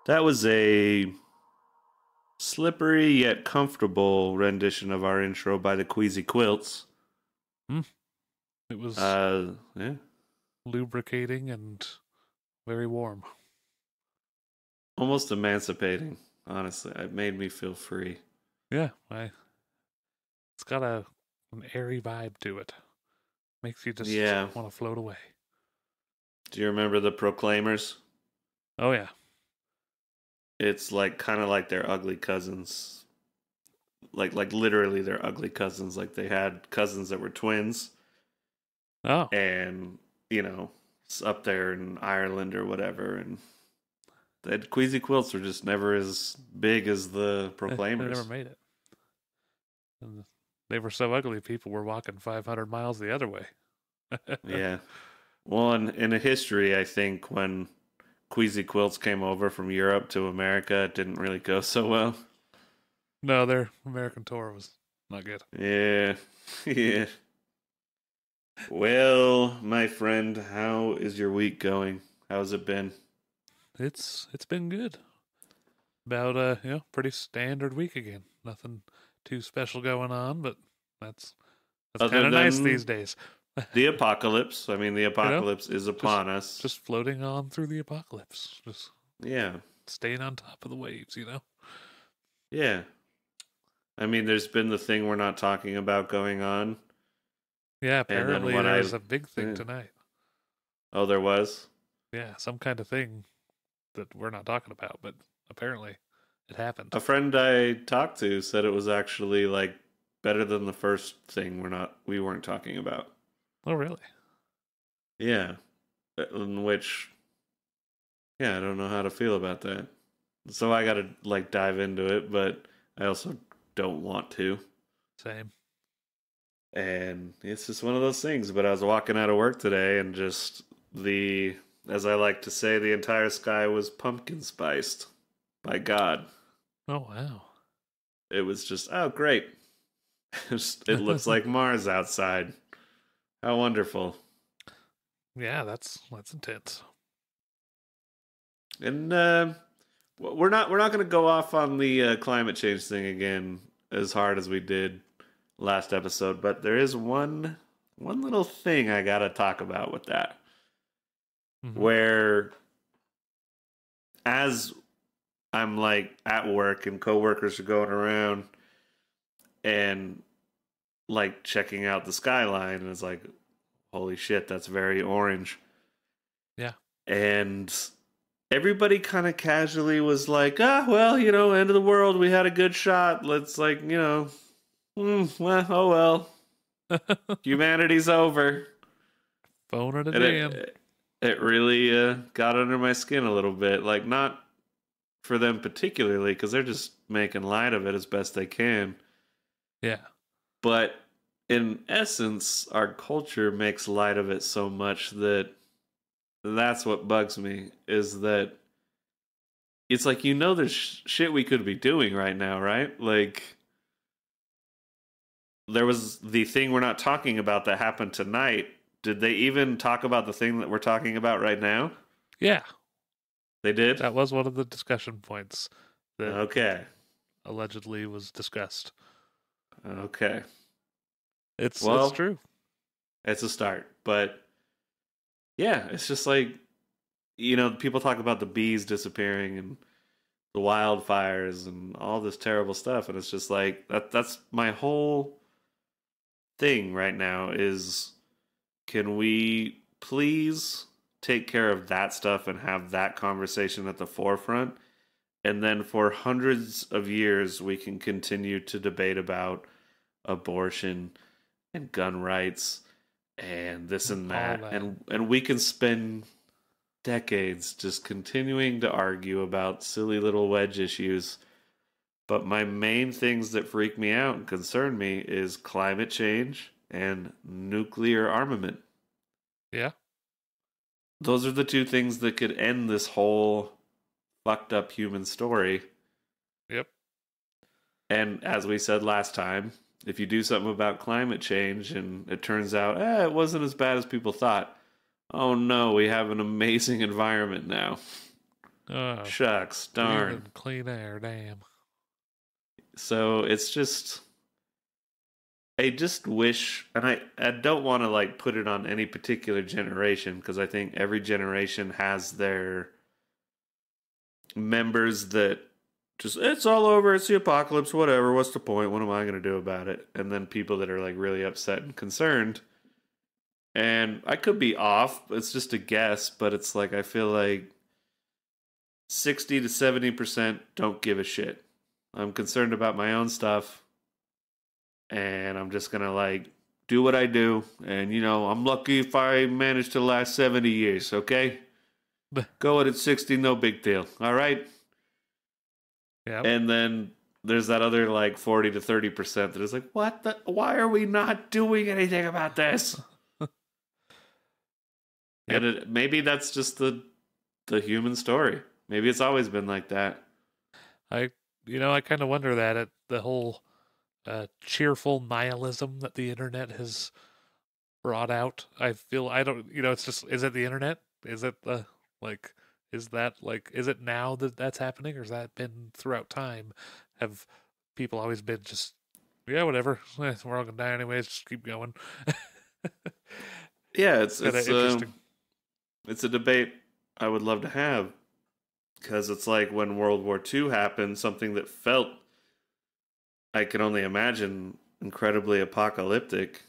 That was a slippery yet comfortable rendition of our intro by the Queasy Quilts. It was Yeah. lubricating and very warm. Almost emancipating, honestly. It made me feel free. Yeah, it's got an airy vibe to it. Makes you just want to float away. Do you remember the Proclaimers? Oh, yeah. It's like kind of like their ugly cousins. Like literally their ugly cousins. Like they had cousins that were twins. Oh. And, up there in Ireland or whatever. And the Queasy Quilts were just never as big as the Proclaimers. They never made it. And they were so ugly, people were walking 500 miles the other way. Yeah. Well, in a history, I think when Queasy Quilts came over from Europe to America, it didn't really go so well. No, their American tour was not good. Yeah. Yeah. Well, my friend, how is your week going? How's it been? It's been good. About pretty standard week again. Nothing too special going on, but that's kind of nice these days. The apocalypse. I mean, the apocalypse is upon us. Just floating on through the apocalypse. Just staying on top of the waves, Yeah. I mean, there's been the thing we're not talking about going on. Yeah, apparently there's a big thing tonight. Oh, there was? Yeah, some kind of thing that we're not talking about, but apparently it happened. A friend I talked to said it was actually like better than the first thing we weren't talking about. Oh, really? Yeah. In which, I don't know how to feel about that. So I got to dive into it, but I also don't want to. Same. And it's just one of those things. But I was walking out of work today and just as I like to say, the entire sky was pumpkin spiced by God. Oh, wow. It was just, oh, great. It looks like Mars outside. How wonderful. Yeah, that's intense. And we're not going to go off on the climate change thing again as hard as we did last episode, but there is one little thing I got to talk about with that. Mm-hmm. Where as I'm at work and coworkers are going around and checking out the skyline, and it's like, holy shit, that's very orange. Yeah. And everybody kind of casually was like, well, end of the world, we had a good shot. Let's well, oh well. Humanity's over. Phone it in. It really got under my skin a little bit. Not for them particularly, because they're just making light of it as best they can. Yeah. But in essence, our culture makes light of it so much that's what bugs me, is that it's there's shit we could be doing right now, right? There was the thing we're not talking about that happened tonight. Did they even talk about the thing that we're talking about right now? Yeah. They did? That was one of the discussion points that allegedly was discussed. Okay. It's true. It's a start. But yeah, it's just people talk about the bees disappearing and the wildfires and all this terrible stuff, and it's just that's my whole thing right now is, can we please take care of that stuff and have that conversation at the forefront. And then for hundreds of years, we can continue to debate about abortion and gun rights and this and All that. that. And we can spend decades just continuing to argue about silly little wedge issues. But my main things that freak me out and concern me is climate change and nuclear armament. Yeah. Those are the two things that could end this whole fucked up human story. Yep. And as we said last time, if you do something about climate change and it turns out, it wasn't as bad as people thought, oh no, we have an amazing environment now. Oh, Shucks, darn. clean air, damn. So it's just, I just wish, and I don't want to like put it on any particular generation because I think every generation has their members that just, it's all over, it's the apocalypse, whatever, what's the point, what am I going to do about it? And then people that are like really upset and concerned. And I could be off, it's just a guess, but it's like I feel like 60 to 70% don't give a shit. I'm concerned about my own stuff, and I'm just gonna like do what I do. And I'm lucky if I manage to last 70 years. Okay, go at 60, no big deal. All right. Yeah. And then there's that other like 40 to 30% that is like, what the? Why are we not doing anything about this? Yep. And maybe that's just the human story. Maybe it's always been like that. I kind of wonder that at the whole cheerful nihilism that the internet has brought out. I feel I don't, it's just, is it the internet? Is it is it now that that's happening, or has that been throughout time? Have people always been just, yeah, whatever, we're all gonna die anyways, just keep going? Yeah, it's interesting. It's a debate I would love to have, because it's like when World War II happened, something that felt, I can only imagine, incredibly apocalyptic.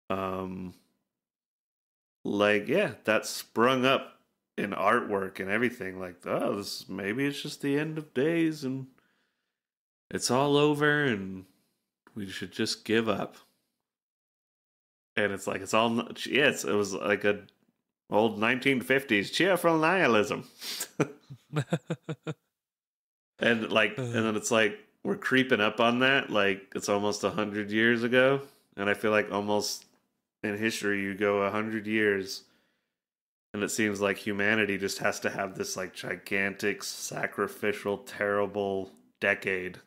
That sprung up in artwork and everything. Like, oh, maybe it's just the end of days and it's all over and we should just give up. And it's like, it was like a old 1950s cheerful nihilism. And then it's like we're creeping up on that, like it's almost 100 years ago. And I feel like almost in history you go 100 years and it seems like humanity just has to have this like gigantic sacrificial terrible decade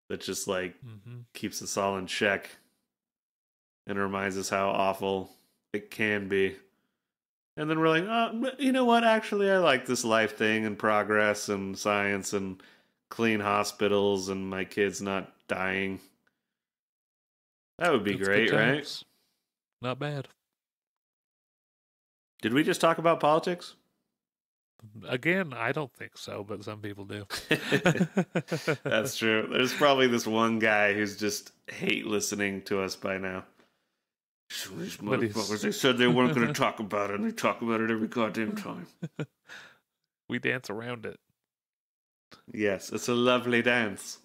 that just like keeps us all in check and reminds us how awful it can be. And then we're like, oh, you know what? Actually, I like this life thing and progress and science and clean hospitals and my kids not dying. That would be great, right? Not bad. Did we just talk about politics? Again, I don't think so, but some people do. That's true. There's probably this one guy who's just hate listening to us by now. These motherfuckers, they said they weren't going to talk about it, and they talk about it every goddamn time. We dance around it. Yes, it's a lovely dance.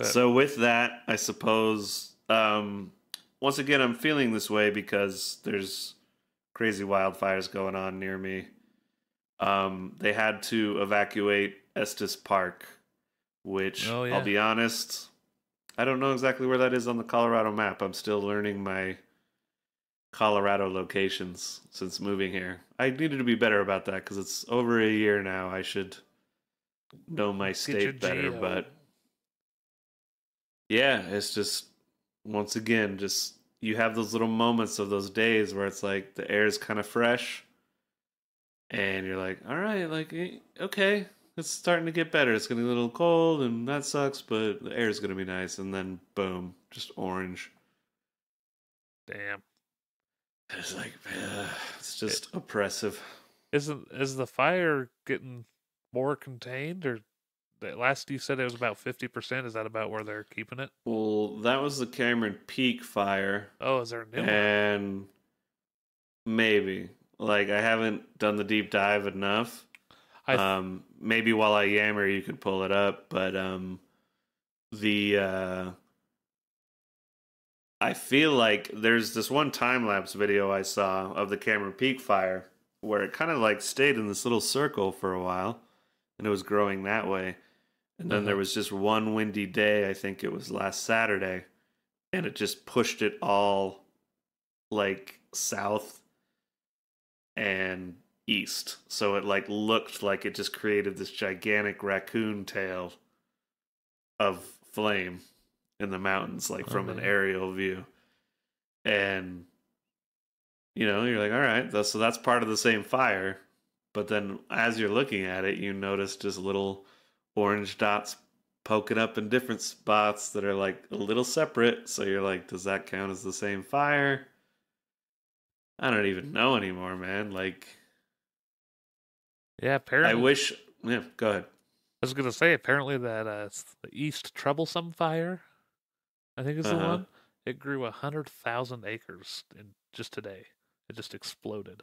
So with that, I suppose, once again, I'm feeling this way because there's crazy wildfires going on near me. They had to evacuate Estes Park, which, I'll be honest, I don't know exactly where that is on the Colorado map. I'm still learning my Colorado locations since moving here. I needed to be better about that because it's over a year now. I should know my state better, but yeah, it's just, once again, just you have those little moments of those days where it's like the air is kind of fresh and you're like, all right, like, okay, it's starting to get better. It's getting a little cold and that sucks, but the air is going to be nice. And then boom, just orange. Damn. It's like, it's just oppressive. Is the fire getting more contained, or last you said it was about 50%? Is that about where they're keeping it? Well, that was the Cameron Peak fire. Oh, is there a new one? And maybe. Like I haven't done the deep dive enough. I Maybe while I yammer, you could pull it up, but the I feel like there's this one time lapse video I saw of the Cameron Peak fire where it kind of like stayed in this little circle for a while, and it was growing that way. And then there uh-huh. was just one windy day, I think it was last Saturday, and it just pushed it all like south and east. So it like looked like it just created this gigantic raccoon tail of flame in the mountains, like Oh from an man. aerial view. And you're like, all right, so that's part of the same fire. But then as you're looking at it, you notice just little orange dots poking up in different spots that are like a little separate. So you're like, does that count as the same fire? I don't even know anymore, man. Like, Yeah, I apparently wish. Yeah, go ahead. I was gonna say apparently that it's the East Troublesome Fire, I think is Uh the huh. one. It grew 100,000 acres in just today. It just exploded.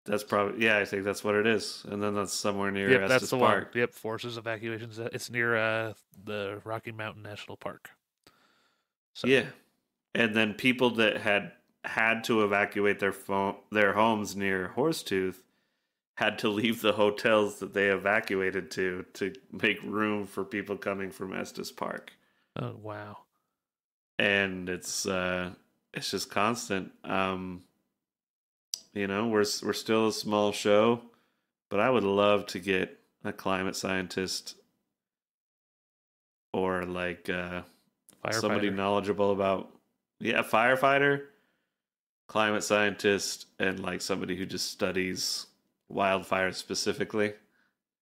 That's probably, yeah, I think that's what it is. And then that's somewhere near Yep, that's Estes the one. Park. Yep, forces evacuations. It's near the Rocky Mountain National Park. So Yeah. And then people that had to evacuate their homes near Horsetooth had to leave the hotels that they evacuated to make room for people coming from Estes Park. oh wow. And it's just constant. We're still a small show, but I would love to get a climate scientist or like somebody Firefighter. knowledgeable about, yeah, firefighter, climate scientist, and like somebody who just studies wildfires specifically.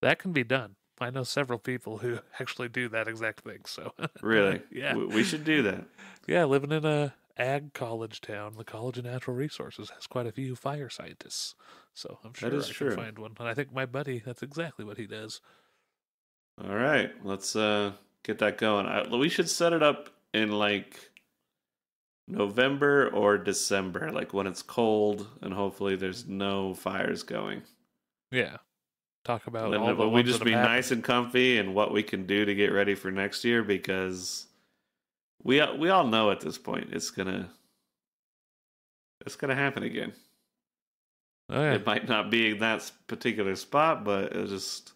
That can be done. I know several people who actually do that exact thing. So Really, yeah. we should do that. Yeah, living in a ag college town, the College of Natural Resources has quite a few fire scientists. So I'm That sure is I can true. find one. And I think my buddy, that's exactly what he does. All right, let's get that going. We should set it up in like November or December, like when it's cold and hopefully there's no fires going. Yeah. Talk about Then all the we ones that just have be nice happened. and comfy and what we can do to get ready for next year because we all know at this point it's gonna happen again. Oh yeah. It might not be in that particular spot, but it's just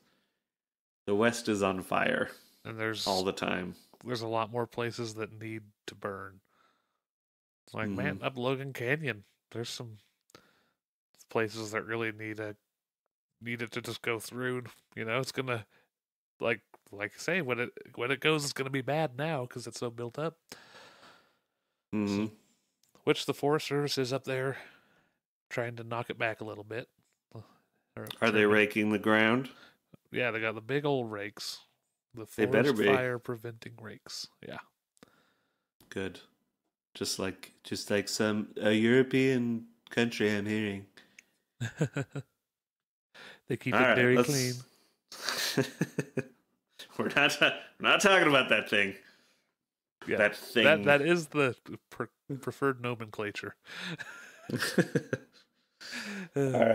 the West is on fire And all the time. there's a lot more places that need to burn. It's like, Hmm. man, up Logan Canyon, there's some places that really need it to just go through. It's gonna like like I say when it goes, it's gonna be bad now because it's so built up. Hmm. So, which the Forest Service is up there trying to knock it back a little bit. Or Are they trimming. raking the ground? Yeah, they got the big old rakes, the They better forest be. fire preventing rakes. Yeah, Good. Just like some a European country I'm hearing. they keep All it right, very let's. clean. we're not talking about that thing. Yeah, That that thing. that is the preferred nomenclature. All Uh,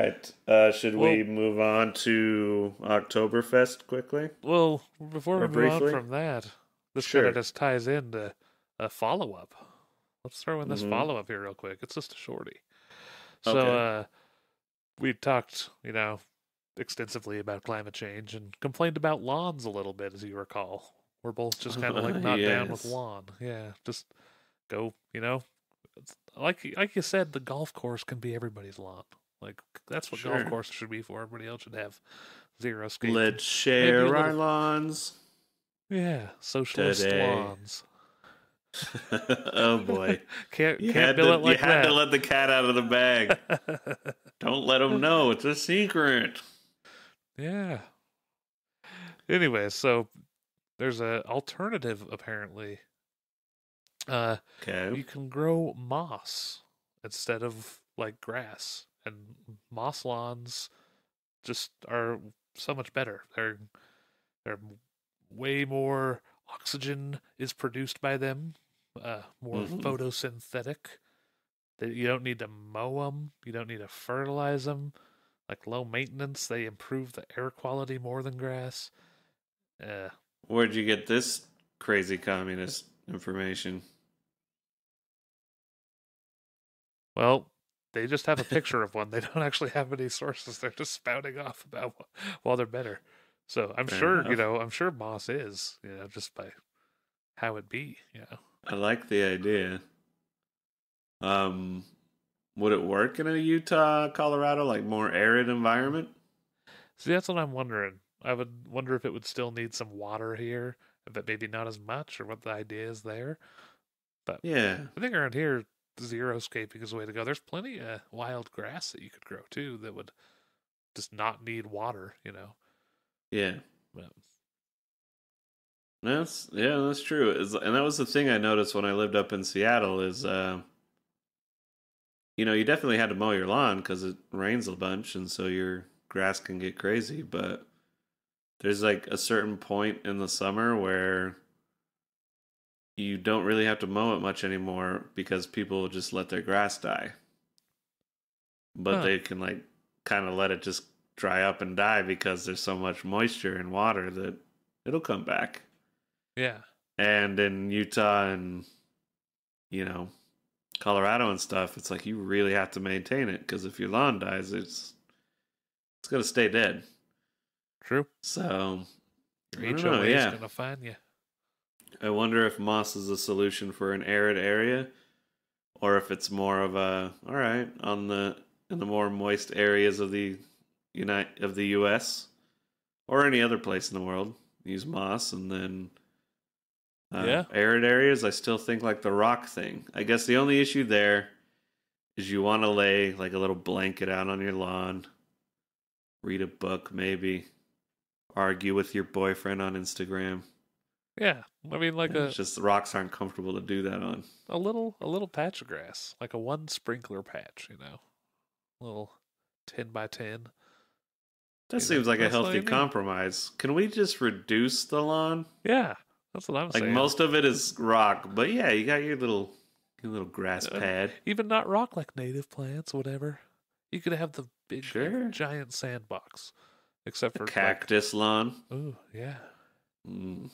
right. Should we well, move on to Oktoberfest quickly well, before we or move on briefly? from that, this kind of Sure. just ties into a follow up. Let's throw in this Mm-hmm. follow up here real quick. It's just a shorty. So, Okay. we talked, extensively about climate change and complained about lawns a little bit, as you recall. We're both just kind of like not down with Yes. lawn. Yeah, just go, like you said, the golf course can be everybody's lawn. Like that's what golf Sure. course should be for. Everybody else should have zero scape. Let's Maybe a share our little, lawns yeah, socialist today. lawns. Oh boy. Can't bill it You like had to that. let the cat out of the bag. Don't let them know. It's a secret. Yeah. Anyway, so there's a alternative apparently. Uh, Okay. you can grow moss instead of like grass, and moss lawns just are so much better. They're way more oxygen is produced by them, more Hmm. photosynthetic. You don't need to mow them. You don't need to fertilize them. Like low maintenance, they improve the air quality more than grass. Uh, Where'd you get this crazy communist information? well, they just have a picture of one. They don't actually have any sources. They're just spouting off about while they're better. So I'm Fair sure, enough. I'm sure moss is, just by how it be. I like the idea. Um, would it work in a Utah, Colorado, like more arid environment? See, that's what I'm wondering. I would wonder if it would still need some water here, but maybe not as much, or what the idea is there. But Yeah, I think around here, xeriscaping is the way to go. There's plenty of wild grass that you could grow too that would just not need water. yeah. But, That's true. And that was the thing I noticed when I lived up in Seattle is you definitely had to mow your lawn because it rains a bunch, and so your grass can get crazy. But there's like a certain point in the summer where you don't really have to mow it much anymore because people just let their grass die. But huh? they can like kind of let it just dry up and die because there's so much moisture and water that it'll come back. Yeah. And in Utah and you know Colorado and stuff, it's like you really have to maintain it because if your lawn dies, it's gonna stay dead. True. So Your I don't know. HOA is Yeah, gonna find you. I wonder if moss is a solution for an arid area, or if it's more of a all right in the more moist areas of the U.S. or any other place in the world. Use moss, and then Yeah. arid areas. I still think like the rock thing. I guess the only issue there is you want to lay like a little blanket out on your lawn, read a book, maybe argue with your boyfriend on Instagram. Yeah. I mean, like And it's just the rocks aren't comfortable to do that on. a little patch of grass, like a one sprinkler patch. A little 10 by 10. That seems like a That's all healthy you need. compromise. Can we just reduce the lawn? Yeah. That's what I'm Like saying. most of it is rock, but yeah, you got your little grass And pad. even not rock like native plants, whatever. You could have the big, Sure. giant sandbox, except A for like, cactus lawn. oh yeah, Mm.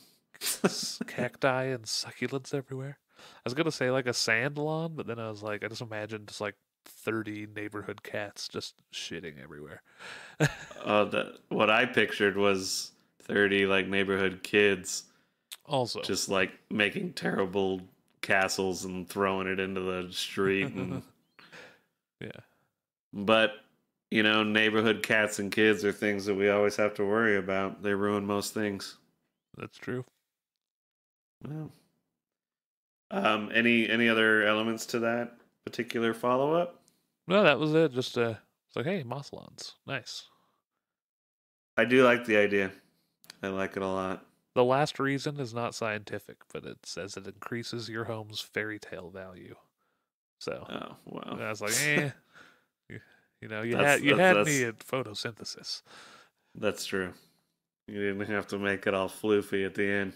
cacti and succulents everywhere. I was gonna say like a sand lawn, but then I was like, I just imagined just like 30 neighborhood cats just shitting everywhere. What I pictured was 30 like neighborhood kids Also, just like making terrible castles and throwing it into the street and yeah, but neighborhood cats and kids are things that we always have to worry about. They ruin most things. that's true. Well, any other elements to that particular follow up? No, that was it. Just it's like, hey, moss lawns, nice. I do like the idea. I like it a lot. The last reason is not scientific, but it says it increases your home's fairy tale value. So Oh wow, I was like, you, you that's had you that's had me that's at photosynthesis. that's true. You didn't have to make it all floofy at the end.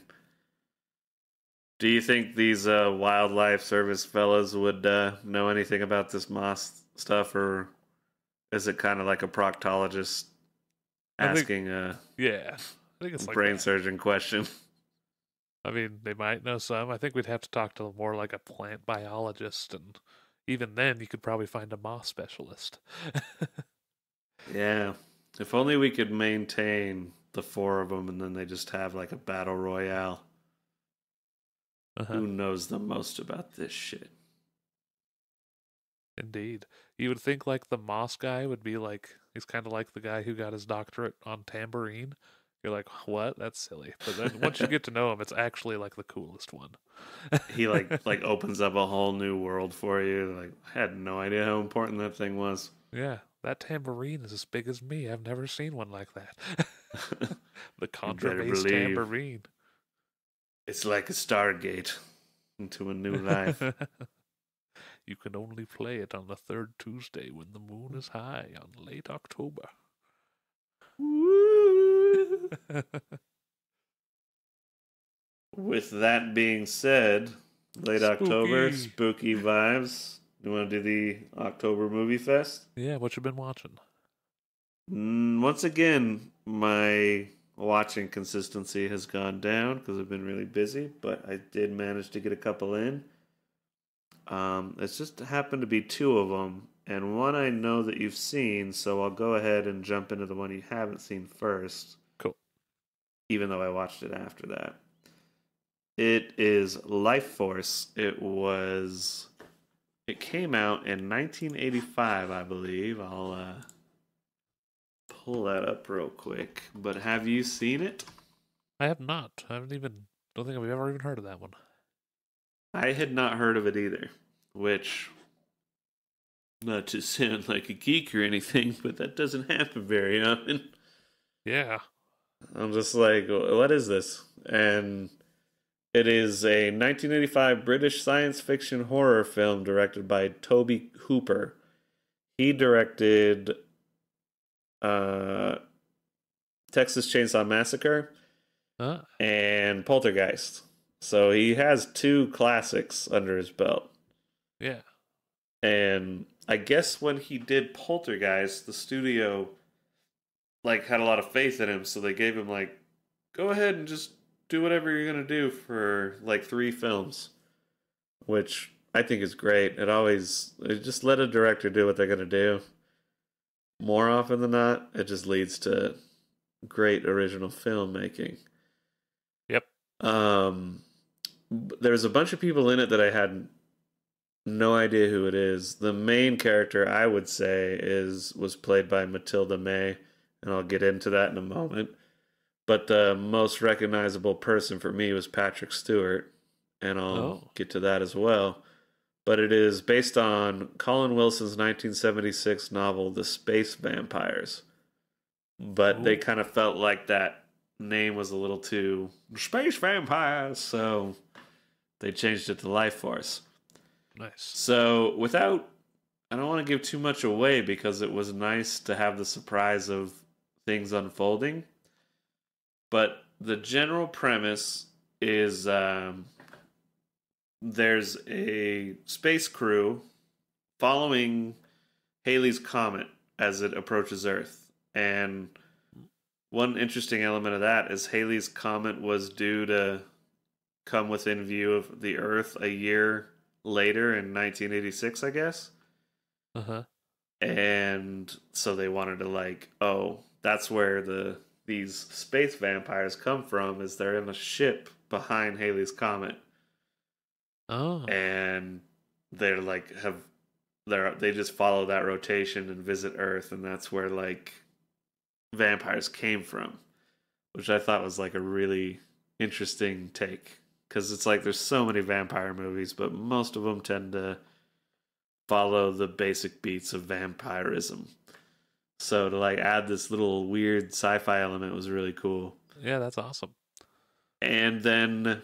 Do you think these wildlife service fellas would know anything about this moss stuff, or is it kind of like a proctologist I think, asking a yeah, I think it's like brain that. surgeon question? I mean, they might know some. I think we'd have to talk to more like a plant biologist, and even then, you could probably find a moss specialist. Yeah. If only we could maintain the four of them and then they just have like a battle royale. Uh-huh. Who knows the most about this shit? Indeed. You would think like the moss guy would be like he's kind of like the guy who got his doctorate on tambourine. You're like, what? That's silly. But then once you get to know him, it's actually like the coolest one. He like opens up a whole new world for you. Like I had no idea how important that thing was. Yeah, that tambourine is as big as me. I've never seen one like that. The You better contrabass believe tambourine. it's like a Stargate into a new life. You can only play it on the third Tuesday when the moon is high on late October. Woo! With that being said, late October, Spooky. spooky vibes. You want to do the October Movie Fest? Yeah, what you been watching? Once again, my watching consistency has gone down because I've been really busy, but I did manage to get a couple in. It's just happened to be two of them, and one I know that you've seen, so I'll go ahead and jump into the one you haven't seen first, Cool. even though I watched it after that. It is Life Force. It came out in 1985, I believe. I'll pull that up real quick. But have you seen it? I have not. Don't think I've ever even heard of that one. I had not heard of it either, which, not to sound like a geek or anything, but that doesn't happen very often. Yeah. I'm just like, what is this? And it is a 1985 British science fiction horror film directed by Toby Hooper. He directed uh, Texas Chainsaw Massacre Huh? and Poltergeist. So he has two classics under his belt. Yeah. And I guess when he did Poltergeist, the studio like had a lot of faith in him, so they gave him like, go ahead and just do whatever you're gonna do for like 3 films, which I think is great. It just let a director do what they're gonna do. More often than not, it just leads to great original filmmaking. Yep. There's a bunch of people in it that I had no idea who it is. The main character, I would say, was played by Matilda May, and I'll get into that in a moment. But the most recognizable person for me was Patrick Stewart, and I'll Oh. get to that as well. But it is based on Colin Wilson's 1976 novel, The Space Vampires. But they Ooh. kind of felt like that name was a little too Space Vampires, so they changed it to Life Force. Nice. So, I don't want to give too much away because it was nice to have the surprise of things unfolding. But the general premise is there's a space crew following Halley's Comet as it approaches Earth. And one interesting element of that is Halley's Comet was due to come within view of the Earth a year later in 1986, I guess. Uh-huh. And so they wanted to like, oh, that's where these space vampires come from, is they're in a ship behind Halley's Comet. Oh. And they're like they just follow that rotation and visit Earth, and that's where like vampires came from, which I thought was like a really interesting take, because it's like there's so many vampire movies, but most of them tend to follow the basic beats of vampirism. So to like add this little weird sci-fi element was really cool. Yeah, that's awesome. And then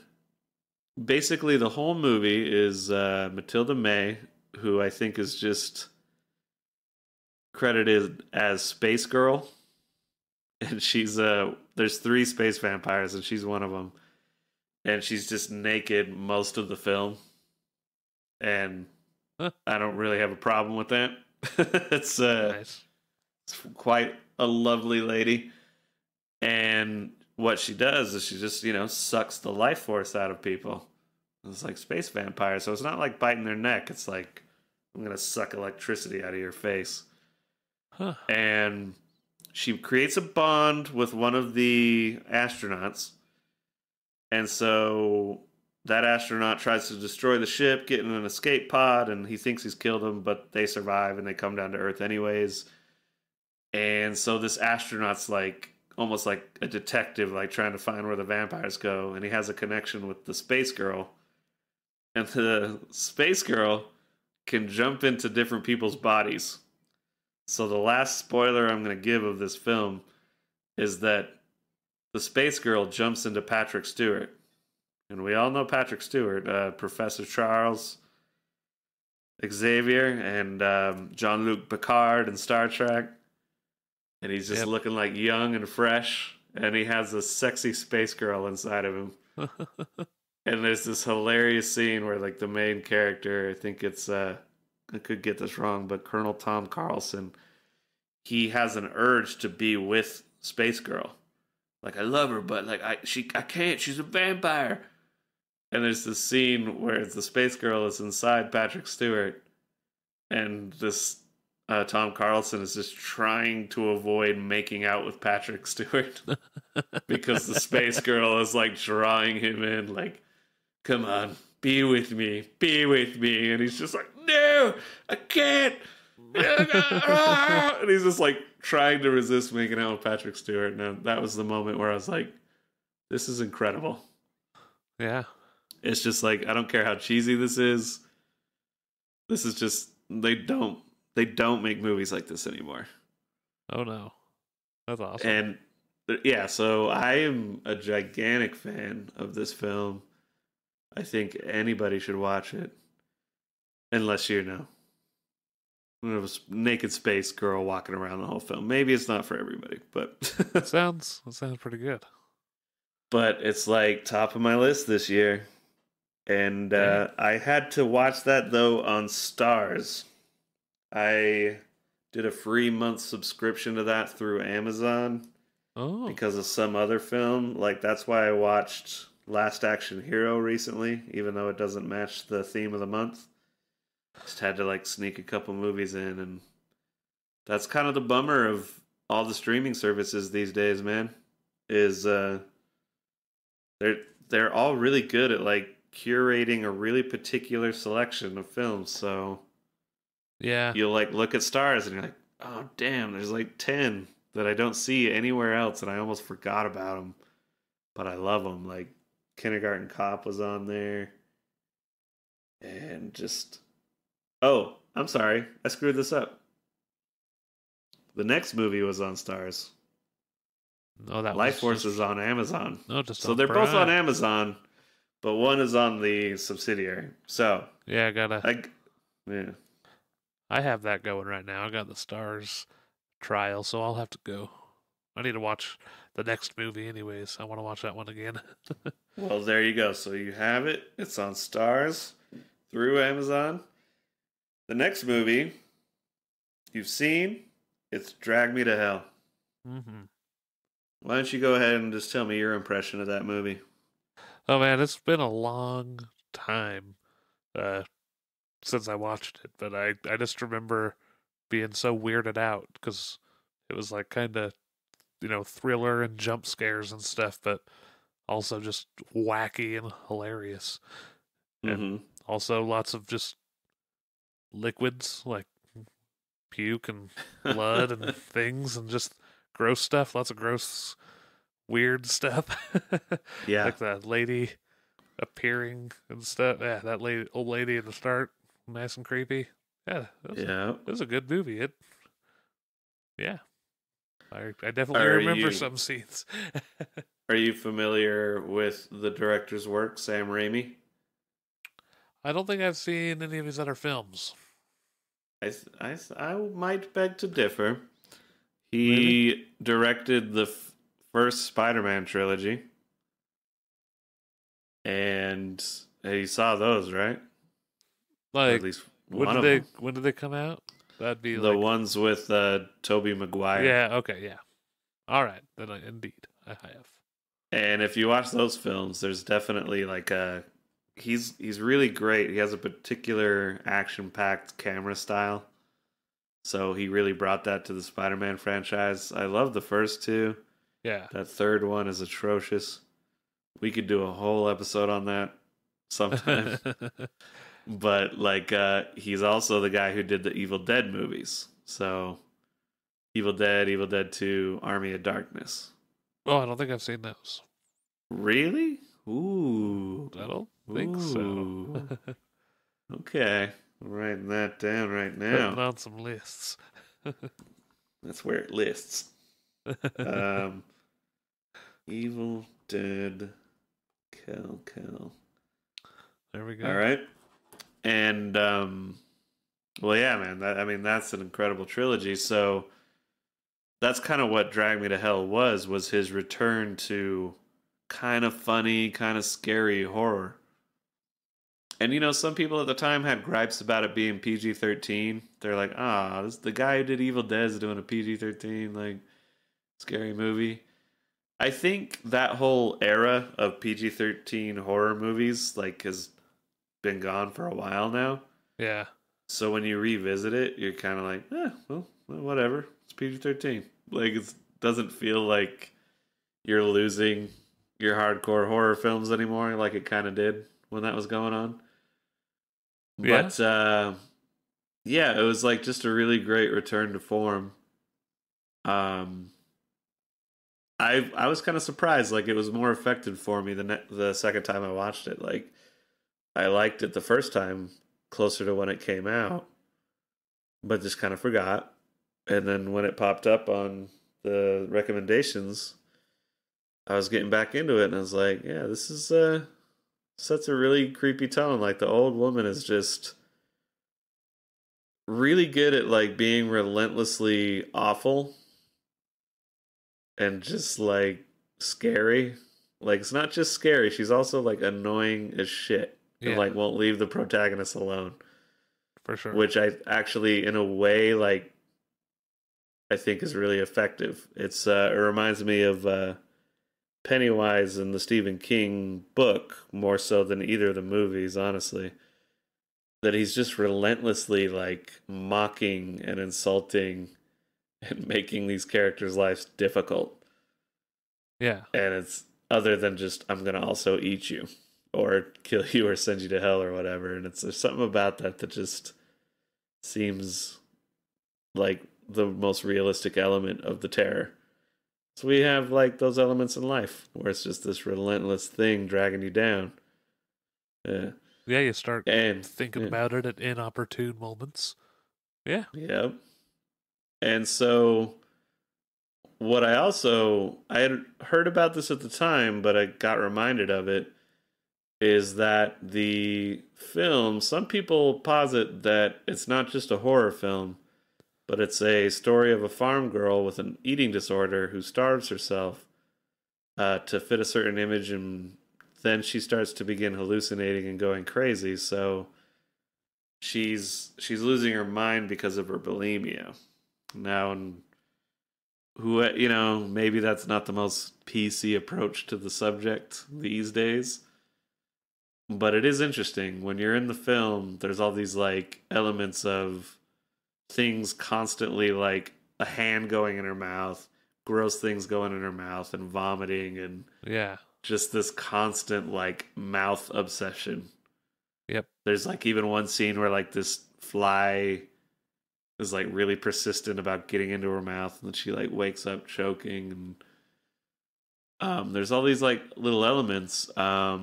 basically the whole movie is Matilda May, who I think is just credited as Space Girl. And she's there's 3 space vampires and she's one of them. And she's just naked most of the film. And Huh. I don't really have a problem with that. it's Nice. It's quite a lovely lady. And what she does is she just, sucks the life force out of people. It's like space vampires. So it's not like biting their neck. It's like, I'm going to suck electricity out of your face. Huh. And she creates a bond with one of the astronauts. And so that astronaut tries to destroy the ship, get in an escape pod, and he thinks he's killed him, but they survive and they come down to Earth anyways. And so this astronaut's like almost like a detective, like trying to find where the vampires go, and he has a connection with the space girl. And the space girl can jump into different people's bodies. So the last spoiler I'm going to give of this film is that the space girl jumps into Patrick Stewart. And we all know Patrick Stewart, Professor Charles Xavier, and Jean-Luc Picard in Star Trek. And he's just looking like young and fresh. And he has a sexy space girl inside of him. And there's this hilarious scene where like the main character, I think it's I could get this wrong, but Colonel Tom Carlson, he has an urge to be with Space Girl. Like, I love her, but like I can't. She's a vampire. And there's this scene where the Space Girl is inside Patrick Stewart, and this Tom Carlson is just trying to avoid making out with Patrick Stewart because the Space Girl is like drawing him in, like, come on, be with me, and he's just like, no, I can't. And he's just like trying to resist making out with Patrick Stewart. And that was the moment where I was like, this is incredible. Yeah. It's just like, I don't care how cheesy this is. This is just, they don't make movies like this anymore. Oh no. That's awesome. And yeah, so I am a gigantic fan of this film. I think anybody should watch it. Unless you know, it was naked space girl walking around the whole film. Maybe it's not for everybody, but that sounds pretty good. But it's like top of my list this year. And I had to watch that though on Stars. I did a free month subscription to that through Amazon because of some other film. Like, that's why I watched Last Action Hero recently, even though it doesn't match the theme of the month. Just had to like sneak a couple movies in, and that's kind of the bummer of all the streaming services these days, man. Is they're all really good at like curating a really particular selection of films. So yeah, you'll like look at Stars and you're like, oh damn, there's like 10 that I don't see anywhere else, and I almost forgot about them, but I love them. Like Kindergarten Cop was on there, and just I'm sorry, I screwed this up. The next movie was on Stars. No, that Life Force is on Amazon. No, just so they're both on Amazon, but one is on the subsidiary. So yeah, yeah. I have that going right now. I got the Stars trial, so I'll have to go. I need to watch the next movie anyways. I want to watch that one again. Well, there you go. So you have it. It's on Stars through Amazon. The next movie you've seen, it's Drag Me to Hell. Mm-hmm. Why don't you go ahead and just tell me your impression of that movie? Oh man, it's been a long time since I watched it, but I just remember being so weirded out because it was like kind of, thriller and jump scares and stuff, but also just wacky and hilarious. And also lots of just liquids like puke and blood and things and just gross stuff. Lots of gross, weird stuff. Yeah. Like that lady appearing and stuff. Yeah, that old lady at the start, nice and creepy. Yeah, it was a good movie. I definitely remember some scenes. Are you familiar with the director's work, Sam Raimi? I don't think I've seen any of his other films. I might beg to differ. He Really? directed the first Spider-Man trilogy, and you saw those, right? Like, or at least one of them. When did they come out? That'd be the ones with Tobey Maguire. Yeah. Okay. Yeah. All right. Then indeed I have. And if you watch those films, there's definitely like he's really great. He has a particular action-packed camera style. So he really brought that to the Spider-Man franchise. I love the first two. Yeah. That third one is atrocious. We could do a whole episode on that sometime. But like he's also the guy who did the Evil Dead movies. So Evil Dead 2, Army of Darkness. Oh, I don't think I've seen those. Really? Ooh. I don't think so. Okay. I'm writing that down right now. Putting on some lists. That's where it lists. Evil Dead Kill. There we go. All right. And well, yeah, man. That's an incredible trilogy. So that's kind of what Drag Me to Hell was his return to kind of funny, kind of scary horror. And you know, some people at the time had gripes about it being PG-13. They're like, ah, this the guy who did Evil Dead is doing a PG-13 like scary movie. I think that whole era of PG-13 horror movies like has been gone for a while now. Yeah. So when you revisit it, you're kind of like, well, whatever. It's PG-13. Like it doesn't feel like you're losing your hardcore horror films anymore, like it kind of did when that was going on. Yeah. But yeah, it was like just a really great return to form. Um, I was kind of surprised, like it was more effective for me the second time I watched it. Like I liked it the first time closer to when it came out, but just kind of forgot. And then when it popped up on the recommendations, I was getting back into it, and I was like, yeah, this is sets a really creepy tone. Like the old woman is just really good at like being relentlessly awful and just like scary. Like it's not just scary, she's also like annoying as shit and Yeah. like won't leave the protagonist alone. For sure. Which I actually in a way like I think is really effective. It reminds me of Pennywise in the Stephen King book more so than either of the movies, honestly. That he's just relentlessly like mocking and insulting and making these characters' lives difficult. Yeah. And it's other than just I'm gonna also eat you or kill you or send you to hell or whatever. And there's something about that that just seems like the most realistic element of the terror. So we have like those elements in life where it's just this relentless thing dragging you down. Yeah. Yeah, you start And thinking yeah. about it at inopportune moments. Yeah. Yep. And so what I had heard about this at the time, but I got reminded of it, is that the film, some people posit that it's not just a horror film, but it's a story of a farm girl with an eating disorder who starves herself to fit a certain image, and then she starts to begin hallucinating and going crazy. So she's losing her mind because of her bulimia. Now, who you know, maybe that's not the most PC approach to the subject these days, but it is interesting when you're in the film. There's all these like elements of things constantly like a hand going in her mouth, gross things going in her mouth, and vomiting, and Yeah. just this constant like mouth obsession. Yep. There's like even one scene where like this fly is like really persistent about getting into her mouth, and then she like wakes up choking. And there's all these like little elements. A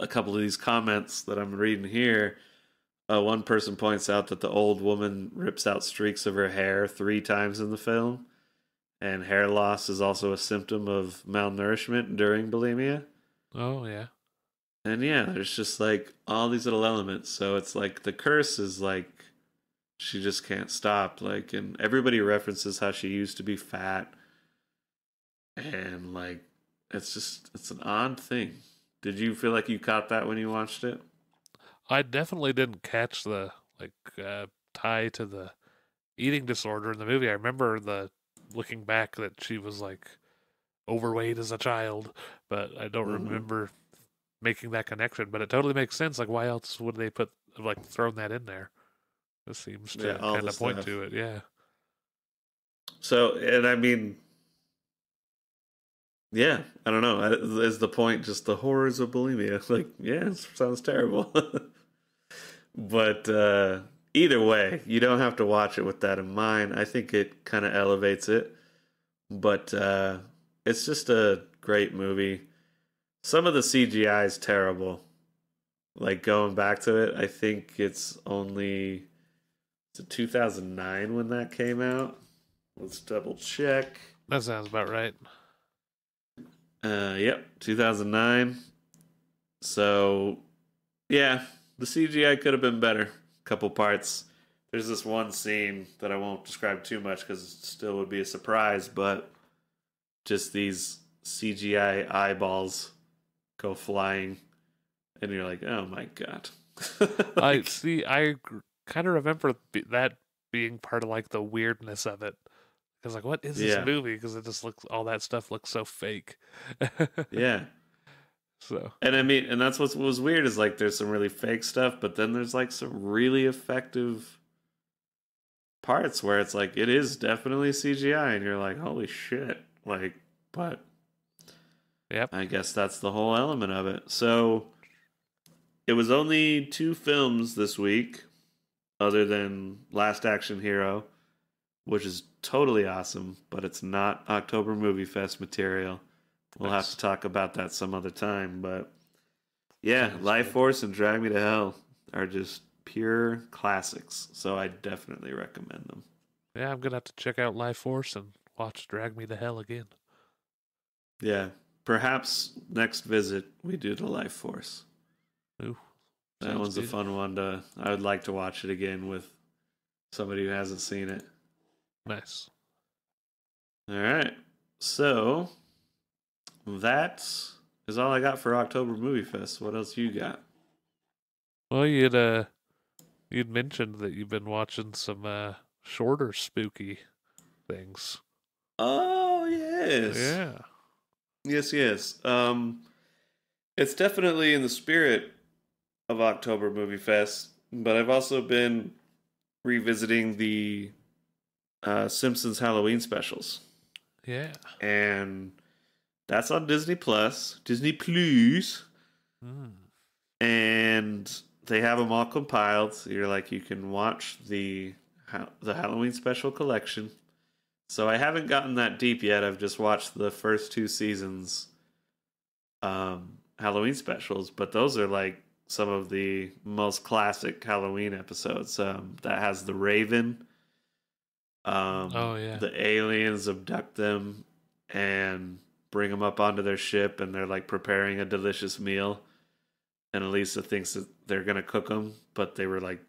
couple of these comments that I'm reading here. One person points out that the old woman rips out streaks of her hair 3 times in the film, and hair loss is also a symptom of malnourishment during bulimia. Oh, yeah. And yeah, there's just like all these little elements. So it's like the curse is like she just can't stop. Like, and everybody references how she used to be fat, and like it's an odd thing. Did you feel like you caught that when you watched it? I definitely didn't catch the tie to the eating disorder in the movie. I remember the looking back that she was like overweight as a child, but I don't Mm-hmm. remember making that connection. But it totally makes sense. Like, why else would they put like thrown that in there? This seems Yeah, to all kind the of point stuff. to it. Yeah. So, and I mean, yeah, I don't know. Is the point just the horrors of bulimia? Like, yeah, it sounds terrible. But either way, you don't have to watch it with that in mind. I think it kind of elevates it, but it's just a great movie. Some of the CGI is terrible. Like going back to it, I think it's only it's 2009 when that came out. Let's double check. That sounds about right. Yep, 2009. So yeah, the CGI could have been better. Couple parts. There's this one scene that I won't describe too much because it still would be a surprise, but just these CGI eyeballs go flying and you're like, oh my god. I Like, see. I kind of remember that being part of like the weirdness of it. Because like, what is this yeah, movie? Because it just looks, all that stuff looks so fake. yeah. So And I mean, and that's what was weird is like there's some really fake stuff, but then there's like some really effective parts where it's like it is definitely CGI, and you're like, holy shit! Like, but yep. I guess that's the whole element of it. So it was only two films this week, other than Last Action Hero, which is totally awesome, but it's not October Movie Fest material. We'll have to Nice. talk about that some other time, but yeah, Sounds Life good. Force and Drag Me to Hell are just pure classics, so I definitely recommend them. Yeah, I'm gonna have to check out Life Force and watch Drag Me to Hell again. Yeah, perhaps next visit we do the Life Force. Ooh, That sounds one's a good. fun one to. I would like to watch it again with somebody who hasn't seen it. Nice. All right, so that is all I got for October Movie Fest. What else you got? Well, you'd mentioned that you've been watching some shorter spooky things. Oh yes, Yeah. yes, yes. It's definitely in the spirit of October Movie Fest, but I've also been revisiting the Simpsons Halloween specials, Yeah. and that's on Disney Plus. Disney Plus, Mm. and they have them all compiled. So you're like, you can watch the Halloween special collection. So I haven't gotten that deep yet. I've just watched the first two seasons Halloween specials, but those are like some of the most classic Halloween episodes. That has the Raven. Oh yeah. The aliens abduct them and bring them up onto their ship, and they're like preparing a delicious meal. And Elisa thinks that they're gonna cook them, but they were like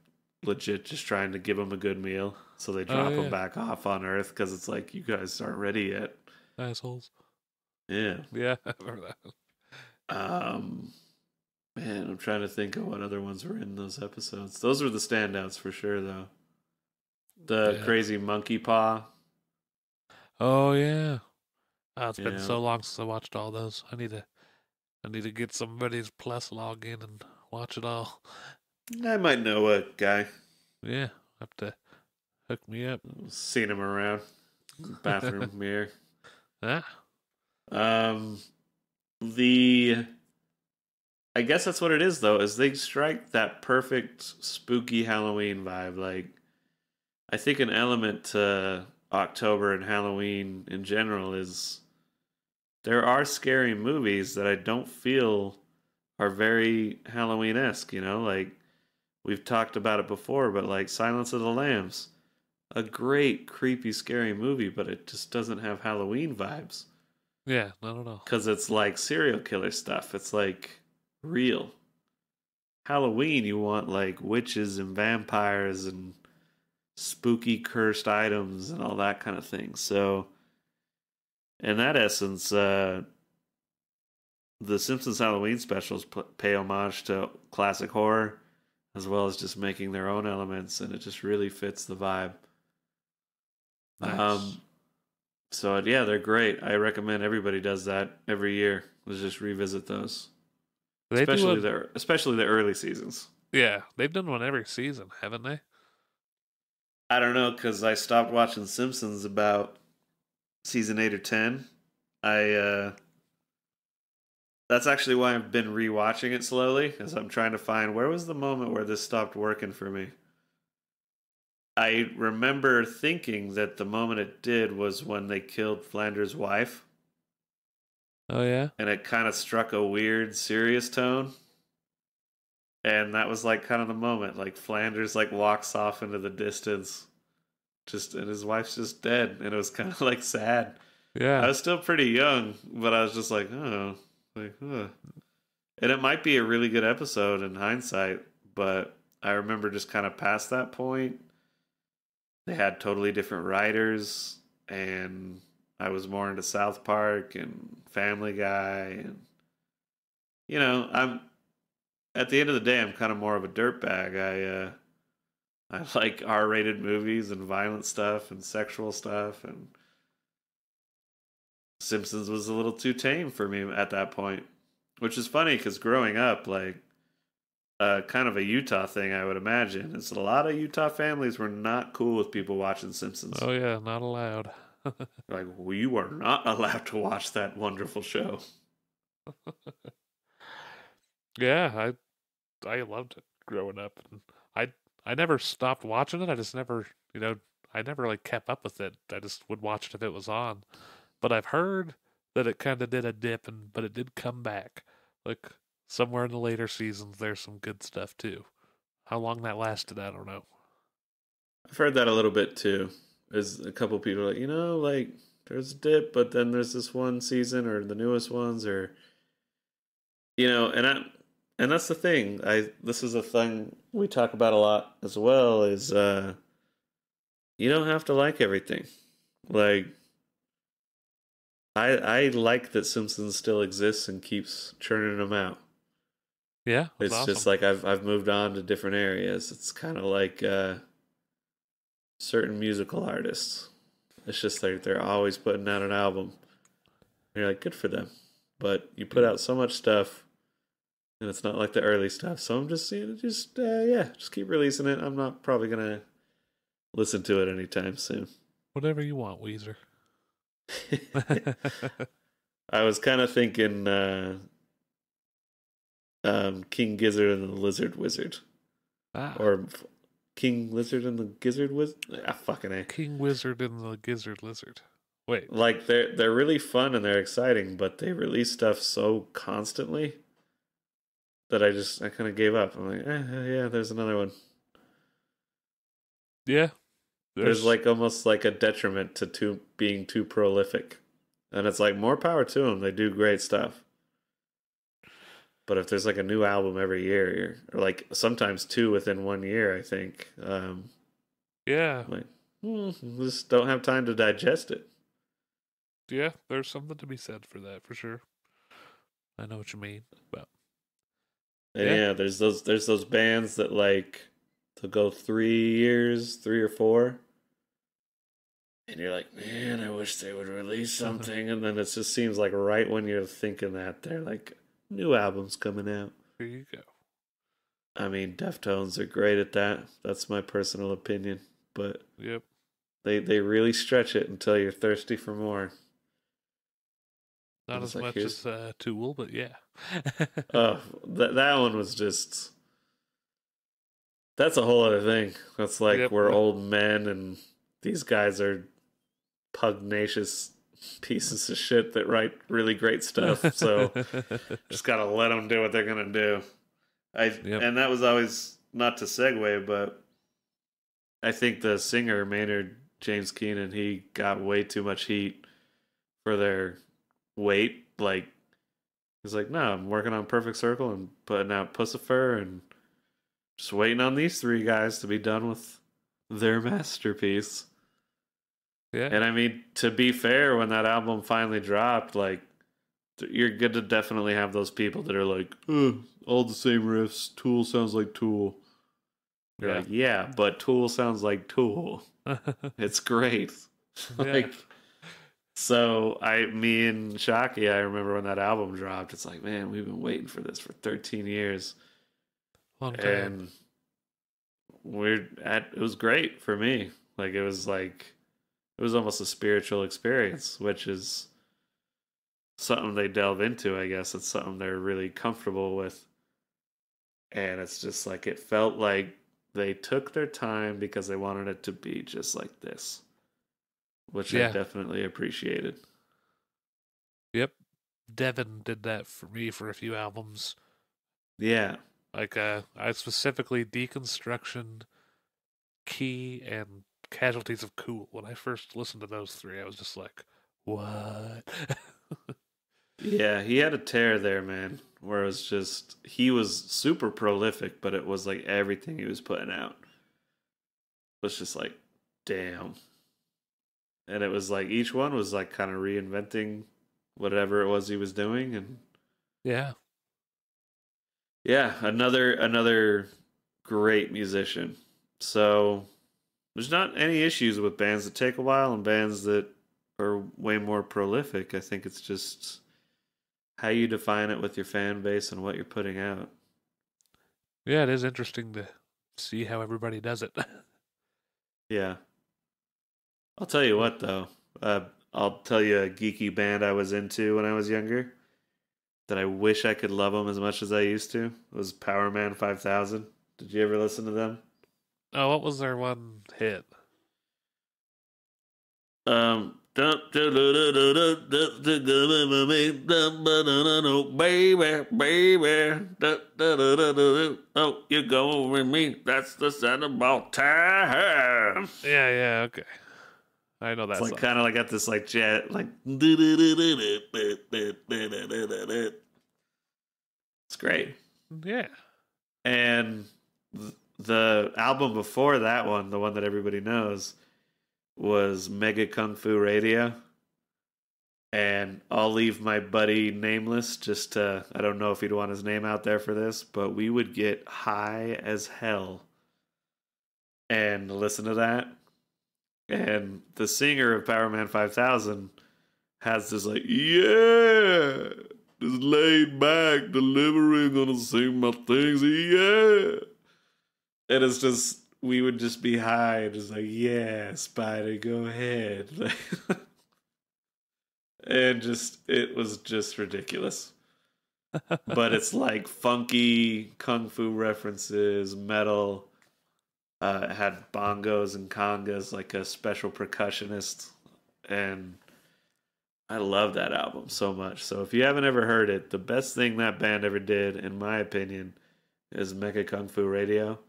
legit just trying to give them a good meal. So they Oh drop them yeah. back off on Earth because it's like you guys aren't ready yet. Assholes. Yeah. Yeah, I remember that. Um, Man, I'm trying to think of what other ones were in those episodes. Those were the standouts for sure, though. The Yeah. crazy monkey paw. Oh yeah. Oh, it's been Yeah, so long since I watched all those. I need to get somebody's plus login and watch it all. I might know a guy. Yeah, have to hook me up. Seen him around bathroom mirror. Ah, Um, the I guess that's what it is though. Is they strike that perfect spooky Halloween vibe. Like I think an element to October and Halloween in general is there are scary movies that I don't feel are very Halloween esque, you know? Like, we've talked about it before, but like Silence of the Lambs, a great, creepy, scary movie, but it just doesn't have Halloween vibes. yeah, I don't know. Because it's like serial killer stuff. It's like real. Halloween, you want like witches and vampires and spooky cursed items and all that kind of thing. So, in that essence, the Simpsons Halloween specials pay homage to classic horror, as well as just making their own elements, and it just really fits the vibe. Nice. Um, so yeah, they're great. I recommend everybody does that every year. Let's just revisit those, They do a especially the early seasons. yeah. They've done one every season, haven't they? I don't know because I stopped watching Simpsons about season 8 or 10. I That's actually why I've been rewatching it slowly, as I'm trying to find where was the moment where this stopped working for me. I remember thinking that the moment it did was when they killed Flanders' wife, Oh yeah. and it kind of struck a weird, serious tone. And that was like kind of the moment, like Flanders like walks off into the distance, just and his wife's just dead, and it was kind of like sad. I Yeah. was still pretty young, but I was just like, oh, like, huh. And it might be a really good episode in hindsight, but I remember just kind of past that point. They had totally different writers, and I was more into South Park and Family Guy, and you know, at the end of the day, I'm kind of more of a dirtbag. I like R-rated movies and violent stuff and sexual stuff, and Simpsons was a little too tame for me at that point. Which is funny because growing up, like kind of a Utah thing, I would imagine, is a lot of Utah families were not cool with people watching Simpsons. Oh yeah, not allowed. Like, well, you are not allowed to watch that wonderful show. Yeah, I loved it growing up, and I I never stopped watching it. I just never, I never like kept up with it. I just would watch it if it was on. But I've heard that it kind of did a dip, and but it did come back. Like somewhere in the later seasons, there's some good stuff too. How long that lasted, I don't know. I've heard that a little bit too. There's a couple people like, like there's a dip, but then there's this one season or the newest ones or and that's the thing. I This is a thing we talk about a lot as well is you don't have to like everything. Like I like that Simpsons still exists and keeps churning them out. Yeah, it was It's just awesome. like I've moved on to different areas. It's kind of like certain musical artists. It's just like they're always putting out an album. You're like, good for them. But you put out so much stuff, and it's not like the early stuff. So I'm just just keep releasing it. I'm not probably gonna listen to it anytime soon. Whatever you want, Weezer. I was kind of thinking King Gizzard and the Lizard Wizard, Ah, or King Lizard and the Gizzard Wizard. Ah, fucking a. King Wizard and the Gizzard Lizard. Wait, Like they're really fun and they're exciting, but they release stuff so constantly that I kind of gave up. I'm like, yeah, there's another one. yeah, There's there's like almost like a detriment to being too prolific, and it's like more power to them. They do great stuff, but if there's like a new album every year, or like sometimes two within 1 year, I think, yeah, like just don't have time to digest it. yeah, there's something to be said for that for sure. I know what you mean, but And yeah, yeah, there's those bands that like to go 3 years, 3 or 4, and you're like, man, I wish they would release something. And then it just seems like right when you're thinking that, they're like, new albums coming out. here you go. I mean, Deftones are great at that. That's my personal opinion. But Yep, they really stretch it until you're thirsty for more. not And it's as like, much as Tool, but yeah. oh, that one was just, that's a whole other thing. That's like Yep. we're old men and these guys are pugnacious pieces of shit that write really great stuff. So just gotta let them do what they're gonna do. Yep. And that was always not to segue, but I think the singer Maynard James Keenan, he got way too much heat for their weight. Like he's like, no, I'm working on Perfect Circle and putting out Pussifer and just waiting on these three guys to be done with their masterpiece. Yeah. And I mean, to be fair, when that album finally dropped, like you're good to definitely have those people that are like, all the same riffs. Tool sounds like Tool. You're Yeah. like, yeah, but Tool sounds like Tool. It's great. Yeah. Like, so me and Shockey, I remember when that album dropped. It's like, man, we've been waiting for this for 13 years, Long time. and it was great for me. Like, it was almost a spiritual experience, which is something they delve into. I guess it's something they're really comfortable with, and it's just like it felt like they took their time because they wanted it to be just like this, which I Yeah. definitely appreciated. Yep. Devin did that for me for a few albums. Yeah, Like I specifically Deconstruction, Key, and Casualties of Cool. When I first listened to those three, I was just like, what? yeah, he had a tear there, man. Where it was just he was super prolific, but it was like everything he was putting out was just like, damn. And it was like each one was like kind of reinventing whatever it was he was doing, and Yeah. Yeah, another great musician. So there's not any issues with bands that take a while and bands that are way more prolific. I think it's just how you define it with your fan base and what you're putting out. Yeah, it is interesting to see how everybody does it. Yeah. I'll tell you what though. Uh, I'll tell you a geeky band I was into when I was younger that I wish I could love them as much as I used to. It was Power Man 5000. Did you ever listen to them? Oh, what was their one hit? Baby, baby, oh, you go with me. That's the sound about time. Yeah, yeah, okay. I know It's that like song. kind of like got this like jet like it's great. Yeah. And the album before that one, the one that everybody knows, was Mega Kung Fu Radio. And I'll leave my buddy nameless just to, I don't know if he'd want his name out there for this, but we would get high as hell and listen to that. And the singer of Power Man 5000 has this like, yeah, just laid back, delivering, gonna sing my things, yeah. And it's just, we would just be high, just like, yeah, Spider, go ahead. And just, it was just ridiculous. But it's like funky kung fu references, metal. It had bongos and congas, like a special percussionist. And I love that album so much. So if you haven't ever heard it, the best thing that band ever did, in my opinion, is Mecha Kung Fu Radio.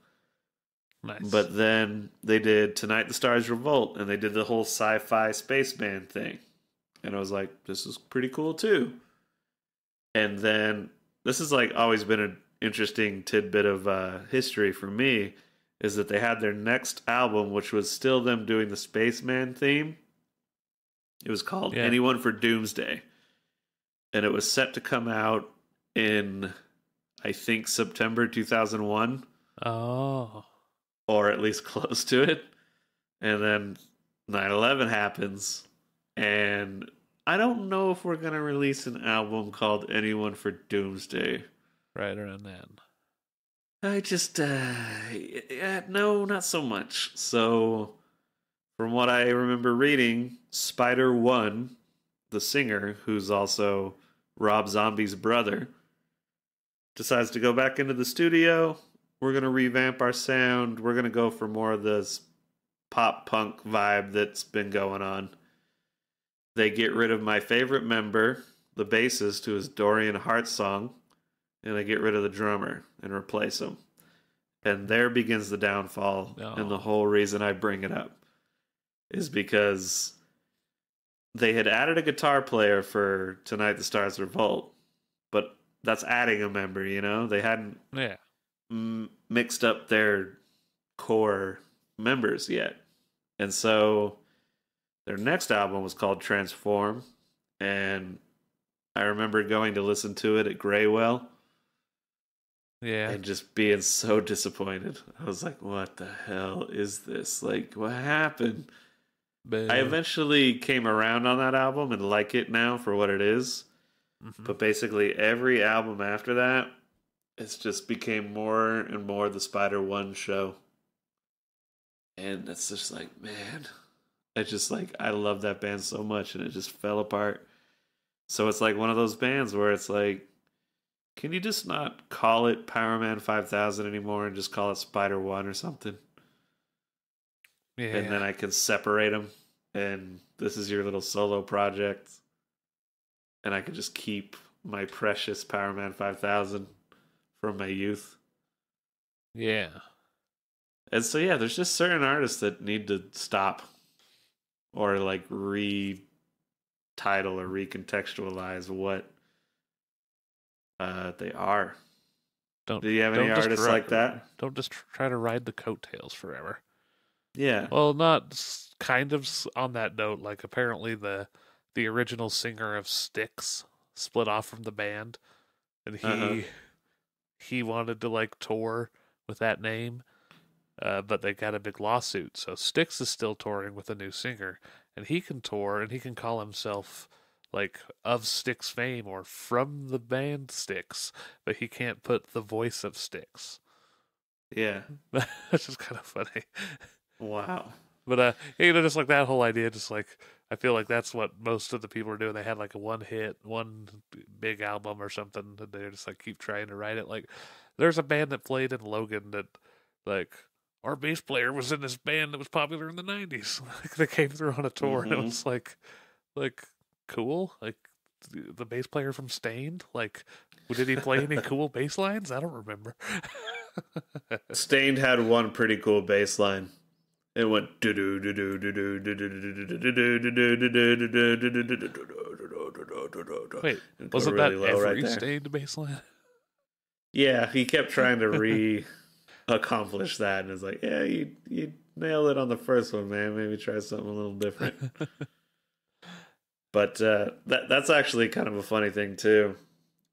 Nice. But then they did Tonight the Stars Revolt, and they did the whole sci-fi space band thing. And I was like, this is pretty cool too. And then this has like always been an interesting tidbit of history for me, is that they had their next album, which was still them doing the Spaceman theme. It was called Yeah. Anyone for Doomsday. And it was set to come out in, I think, September 2001, Oh. or at least close to it. And then 9/11 happens, and I don't know if we're going to release an album called Anyone for Doomsday. Right around then. I just, yeah, no, not so much. So, from what I remember reading, Spider One, the singer, who's also Rob Zombie's brother, decides to go back into the studio. We're going to revamp our sound. We're going to go for more of this pop punk vibe that's been going on. They get rid of my favorite member, the bassist, who is Dorian Hartsong, and they get rid of the drummer and replace him. And there begins the downfall. Oh. And the whole reason I bring it up is because they had added a guitar player for Tonight the Stars Revolt, but that's adding a member, you know? They hadn't Yeah. mixed up their core members yet. And so their next album was called Transform, and I remember going to listen to it at Graywell Yeah. and just being so disappointed. I was like, what the hell is this? Like, what happened? I eventually came around on that album and like it now for what it is. Mm-hmm. But basically every album after that, it's just became more and more the Spider One show. And it's just like, man, I just like, I love that band so much, and it just fell apart. So it's like one of those bands where it's like, can you just not call it Power Man 5000 anymore and just call it Spider One or something? Yeah. And then I can separate them, and this is your little solo project, and I can just keep my precious Power Man 5000 from my youth. Yeah. And so yeah, there's just certain artists that need to stop or like retitle or recontextualize what they are. Don't. Do you have any Don't just artists like that? Don't just try to ride the coattails forever. Yeah. Well, not kind of on that note. Like apparently the original singer of Styx split off from the band, and Uh-huh. he wanted to like tour with that name, but they got a big lawsuit. So Styx is still touring with a new singer, and he can tour and he can call himself like of Styx fame or from the band Styx, but he can't put the voice of Styx. Yeah. That's just kind of funny. Wow. But just like that whole idea, just like I feel like that's what most of the people are doing. They had like a one hit, one big album or something, and they just like keep trying to write it. Like there's a band that played in Logan that like our bass player was in this band that was popular in the '90s. Like they came through on a tour, and it was like cool. Like the bass player from Stained. Like did he play any cool bass lines? I don't remember. Stained had one pretty cool bass line. It went Wait, and wasn't really that low every right there. Stained bass line? Yeah, he kept trying to accomplish that, and it's like, yeah, you nailed it on the first one, man. Maybe try something a little different. But that's actually kind of a funny thing too.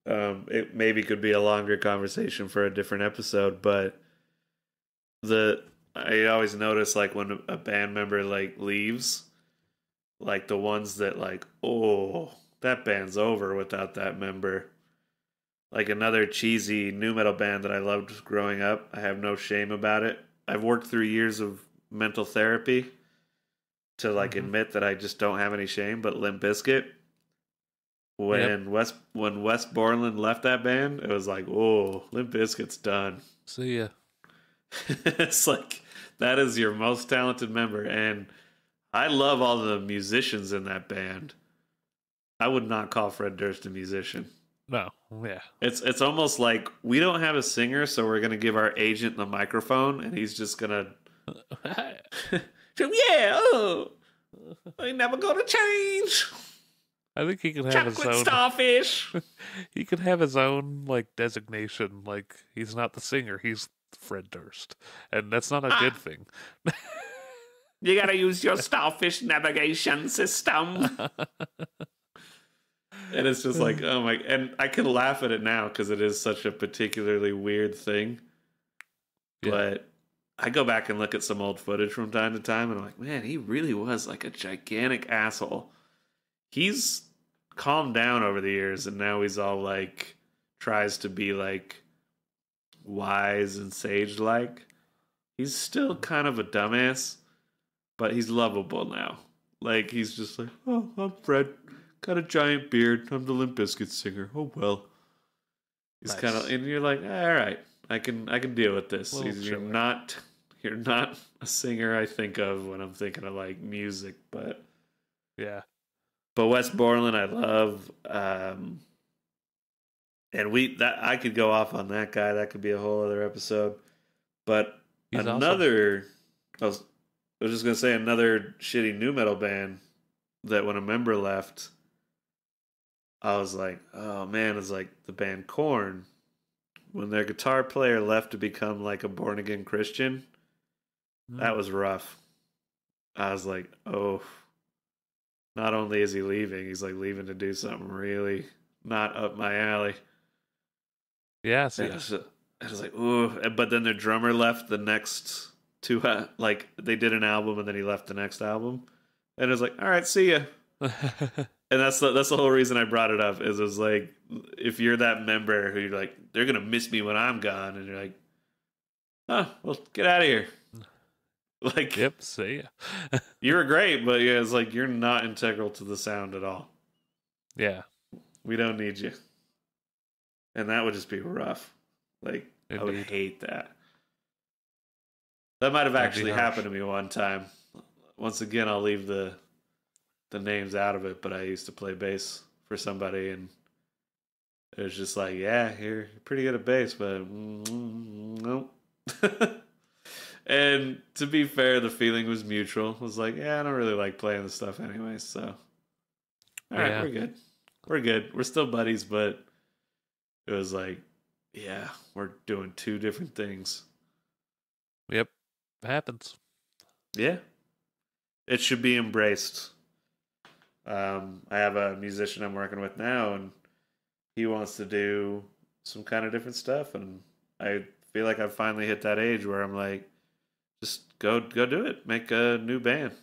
It maybe could be a longer conversation for a different episode, but I always notice like when a band member like leaves, like the ones that like, oh, that band's over without that member. Like another cheesy nu metal band that I loved growing up. I have no shame about it. I've worked through years of mental therapy to like admit that I just don't have any shame. But Limp Bizkit, when Wes Borland left that band, it was like, oh, Limp Bizkit's done. See ya. It's like that is your most talented member, and I love all the musicians in that band. I would not call Fred Durst a musician. No, yeah. It's almost like we don't have a singer, so we're gonna give our agent the microphone, and he's just gonna, yeah, oh, I never gonna change. I think he could have his own starfish. He could have his own like designation. Like he's not the singer; he's Fred Durst, and that's not a good thing. You gotta use your starfish navigation system. And it's just like, oh my, and I can laugh at it now because it is such a particularly weird thing. Yeah. But I go back and look at some old footage from time to time, and I'm like, man, he really was like a gigantic asshole. He's calmed down over the years, and now he's all like, tries to be like wise and sage-like. He's still kind of a dumbass, but he's lovable now. Like, he's just like, oh, I'm Fred. Got a giant beard. I'm the Limp Bizkit singer. Oh well. He's nice. Kind of, and you're like, all right, I can deal with this. You're not a singer I think of when I'm thinking of like music, but yeah. But Wes Borland, I love, and I could go off on that guy. That could be a whole other episode. But he's another, awesome. I was just gonna say another shitty nu metal band that when a member left, I was like, oh man, it's like the band Korn. When their guitar player left to become like a born again Christian, that was rough. I was like, oh, not only is he leaving, he's like leaving to do something really not up my alley. Yeah, so I was like, ooh. But then their drummer left the next two, like they did an album and then he left the next album. And it was like, all right, see ya. And that's the whole reason I brought it up. Is it was like, if you're that member who you're like, they're gonna miss me when I'm gone, and you're like, oh, well, get out of here. Like, yep, see ya. You were great, but yeah, it's like you're not integral to the sound at all. Yeah, we don't need you, and that would just be rough. Like, indeed. I would hate that. That might have actually happened to me one time. Once again, I'll leave the names out of it, but I used to play bass for somebody, and it was just like, yeah, you're pretty good at bass, but nope. And to be fair, the feeling was mutual. It was like, yeah, I don't really like playing this stuff anyway, so all right, we're good. We're good. We're still buddies, but it was like, yeah, we're doing two different things. Yep, it happens. Yeah. It should be embraced. I have a musician I'm working with now, and he wants to do some kind of different stuff, and I feel like I've finally hit that age where I'm like, just go do it. Make a new band.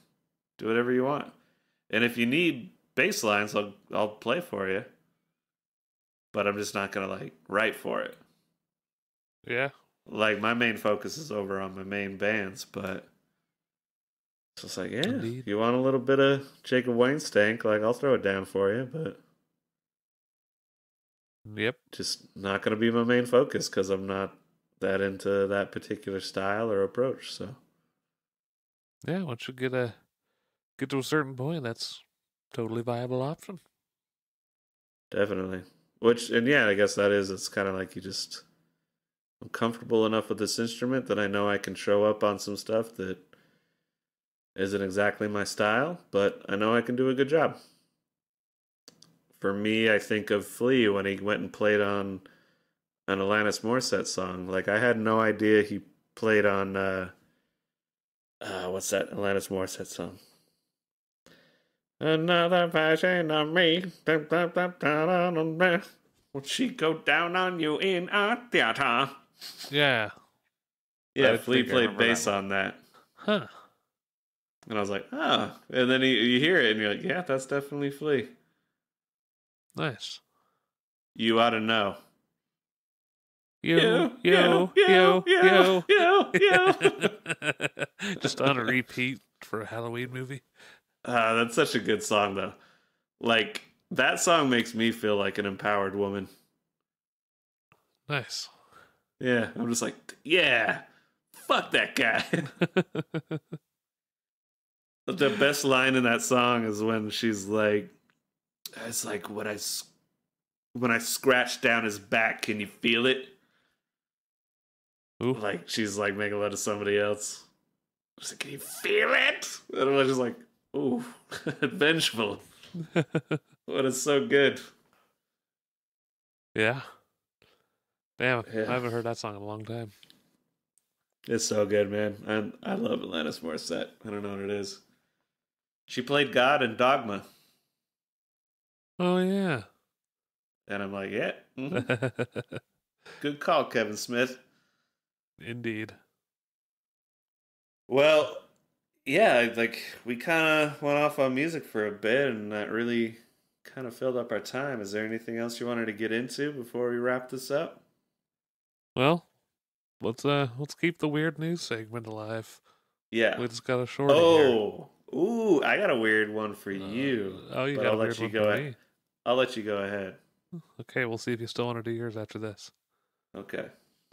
Do whatever you want. And if you need bass lines, I'll play for you. But I'm just not gonna like write for it. Yeah. Like my main focus is over on my main bands, but it's just like, yeah, Indeed. if you want a little bit of Jacob Wayne stank, like I'll throw it down for you, but Yep. just not gonna be my main focus because I'm not that into that particular style or approach. So Yeah, once you get to a certain point, that's totally viable option. definitely. Which and yeah, I guess that is. It's kind of like I'm comfortable enough with this instrument that I know I can show up on some stuff that isn't exactly my style, but I know I can do a good job. For me, I think of Flea when he went and played on an Alanis Morissette song. Like I had no idea he played on what's that Alanis Morissette song? Another version of me. Will she go down on you in a theater? Yeah. Yeah, I Flea think I played remember bass that one. on that. Huh. And I was like, oh. And then you hear it and you're like, yeah, that's definitely Flea. Nice. You ought to know. You. Just on a repeat for a Halloween movie. That's such a good song, though. Like, that song makes me feel like an empowered woman. Nice. Yeah, I'm just like, yeah, fuck that guy. The best line in that song is when she's like, it's like, when I scratch down his back, can you feel it? Ooh. Like, she's like making love to somebody else. She's like, can you feel it? And I'm just like, ooh, vengeful. But it's so good. Yeah. Damn, Yeah. I haven't heard that song in a long time. It's so good, man. I love Alanis Morissette. I don't know what it is. She played God in Dogma. Oh, yeah. And I'm like, yeah. Good call, Kevin Smith. Indeed. Well, yeah, like we kind of went off on music for a bit, and that really kind of filled up our time. Is there anything else you wanted to get into before we wrap this up? Well, let's keep the weird news segment alive. Yeah. We just got a shorty here. Ooh, I got a weird one for you. You but got I'll a weird let you one go. for me. I'll let you go ahead. Okay, we'll see if you still want to do yours after this. Okay.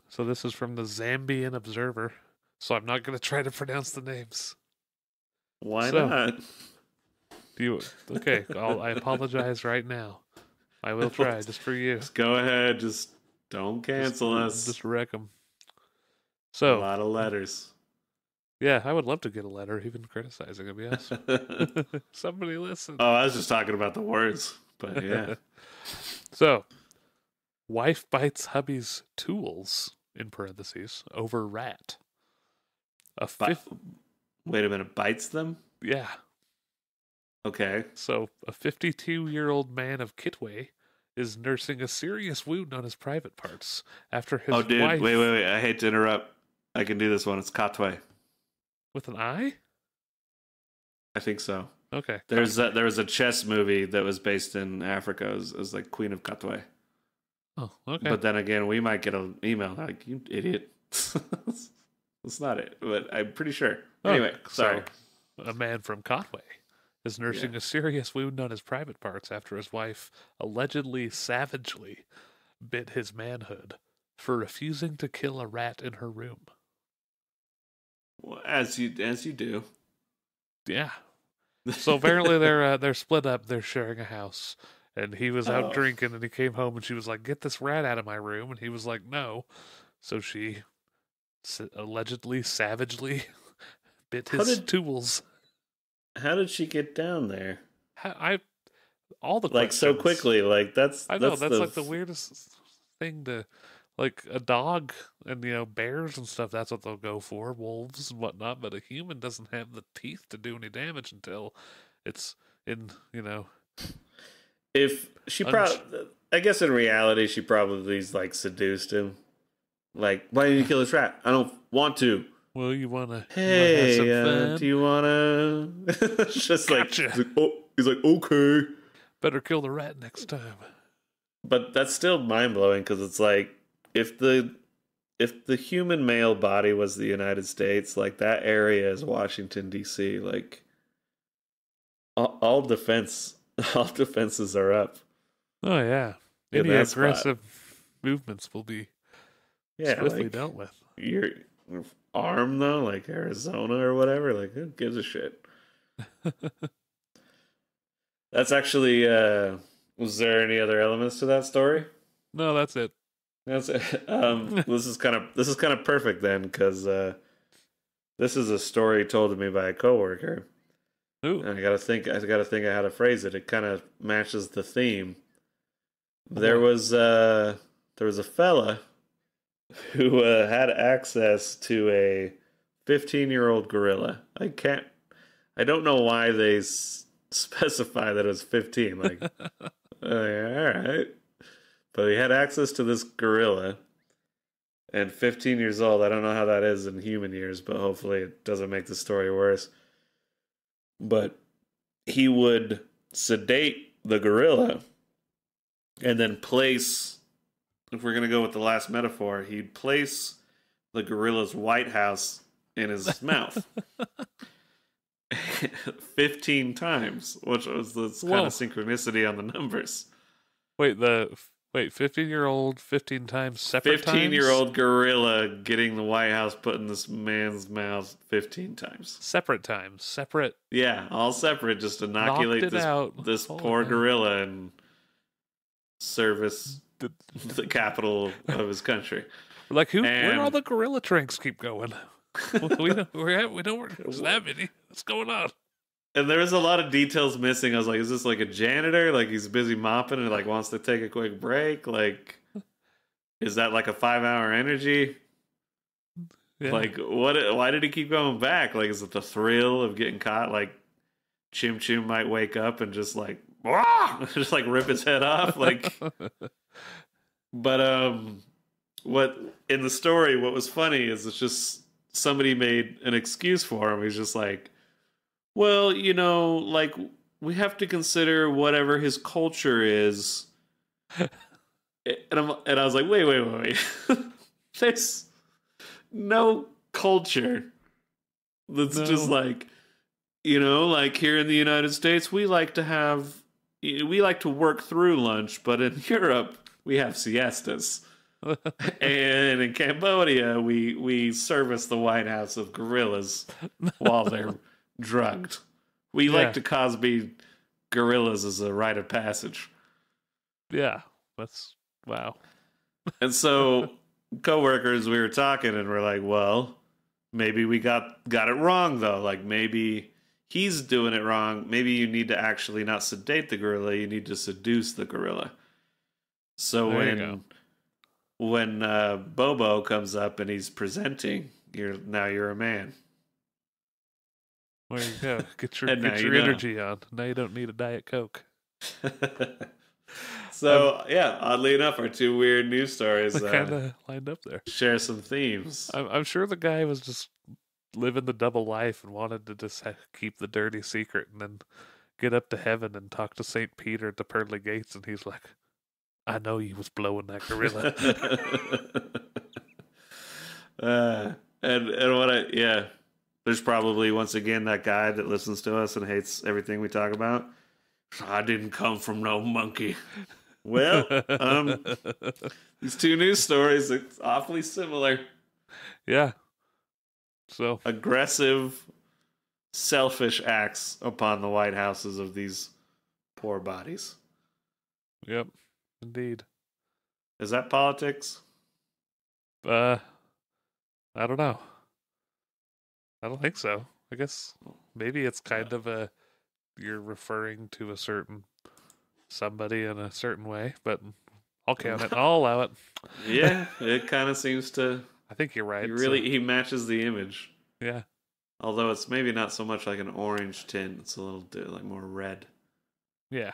So this is from the Zambian Observer. So I'm not going to try to pronounce the names. Why not? Okay, I apologize right now. I will try just for you. Just go ahead. Just don't cancel us. Just wreck them. A So lot of letters. yeah, I would love to get a letter, even criticizing him. Yes, somebody listen. Oh, I was just talking about the words, but yeah. So, wife bites hubby's tools in parentheses over rat. Wait a minute, bites them? Yeah. Okay. So, a 52-year-old man of Kitwe is nursing a serious wound on his private parts after his Oh, dude, wife... wait. I hate to interrupt. I can do this one. It's Katwe. With an I? I think so. Okay. There was a chess movie that was based in Africa. It was like Queen of Katwe. Oh, okay. But then again, we might get an email like, you idiot. That's not it, but I'm pretty sure. Anyway, sorry. So, a man from Kotwe is nursing a serious wound on his private parts after his wife allegedly savagely bit his manhood for refusing to kill a rat in her room. Well, as you do. Yeah. So apparently they're split up. They're sharing a house, and he was out drinking, and he came home, and she was like, "Get this rat out of my room," and he was like, "No." So she allegedly savagely bit his tools. How did she get down there? All the like questions. So quickly, like that's I know that's like the weirdest thing to. Like a dog and, bears and stuff, that's what they'll go for, wolves and whatnot, but a human doesn't have the teeth to do any damage until it's in, If she I guess in reality, she probably like seduced him. Like, why didn't you kill this rat? I don't want to. Well, you wanna have some Hey, do fun? you wanna? It's just like Gotcha. he's like okay, Better kill the rat next time. but that's still mind blowing because it's like if the if the human male body was the United States, like that area is Washington D.C. Like all defense, all defenses are up Oh yeah. in Any that spot. aggressive movements will be Yeah, swiftly like dealt with. your arm though, like Arizona or whatever. Like who gives a shit? That's actually. Was there any other elements to that story? No, that's it. That's this is kind of perfect then because this is a story told to me by a coworker. Ooh. And I gotta think of how to phrase it. It kind of matches the theme. Oh There boy. was there was a fella who had access to a 15-year-old gorilla. I don't know why they specify that it was 15. Like, all right, but he had access to this gorilla, and 15 years old. I don't know how that is in human years, but hopefully it doesn't make the story worse. But he would sedate the gorilla and then place, if we're going to go with the last metaphor, he'd place the gorilla's White House in his mouth 15 times, which was this kind Whoa. of synchronicity on the numbers. Wait, 15-year-old 15 times separate 15-year-old times? gorilla getting the White House put in this man's mouth 15 times. Separate times. Separate. Yeah, all separate, just Knocked inoculate it out. this Holy poor cow. gorilla and service The- the capital of his country. Like who? Where all And the gorilla tranks keep going? We don't. We don't work. There's that many. What's going on? and there was a lot of details missing. I was like, is this like a janitor? Like he's busy mopping and like wants to take a quick break? Like, is that like a 5-hour energy? Yeah. Like what? Why did he keep going back? Like, is it the thrill of getting caught? Like Chim Chim might wake up and just like, "Wah!" just like rip his head off. Like, but what in the story? What was funny is it's just somebody made an excuse for him. He's just like, well, like we have to consider whatever his culture is. And I was like, wait. There's no culture that's just No. like, like here in the United States, we like to work through lunch, but in Europe, we have siestas. And in Cambodia, we service the White House of gorillas while they're drugged. We Yeah. like to Cosby gorillas as a rite of passage. Yeah. That's wow. And so coworkers, we were talking and we're like, well, maybe we got it wrong though. Like maybe he's doing it wrong. Maybe you need to actually not sedate the gorilla, you need to seduce the gorilla. So There you go. when Bobo comes up and he's presenting, you're a man. There you go. Get your And now get you your know. energy on. Now you don't need a Diet Coke. So yeah, oddly enough, our two weird news stories Kind of lined up there. share some themes. I'm sure the guy was just living the double life and wanted to just keep the dirty secret and then get up to heaven and talk to St. Peter at the pearly gates, and he's like, I know you was blowing that gorilla. And yeah, there's probably once again that guy that listens to us and hates everything we talk about. I didn't come from no monkey. Well, these two news stories, it's awfully similar. Yeah. So Aggressive, selfish acts upon the White Houses of these poor bodies. yep, indeed. Is that politics? I don't know. I don't think so. I guess maybe it's kind of you're referring to a certain somebody in a certain way, but I'll count it. I'll allow it. Yeah, it kind of seems to. I think you're right. He matches the image. Yeah. Although it's maybe not so much like an orange tint; it's a little like more red. Yeah.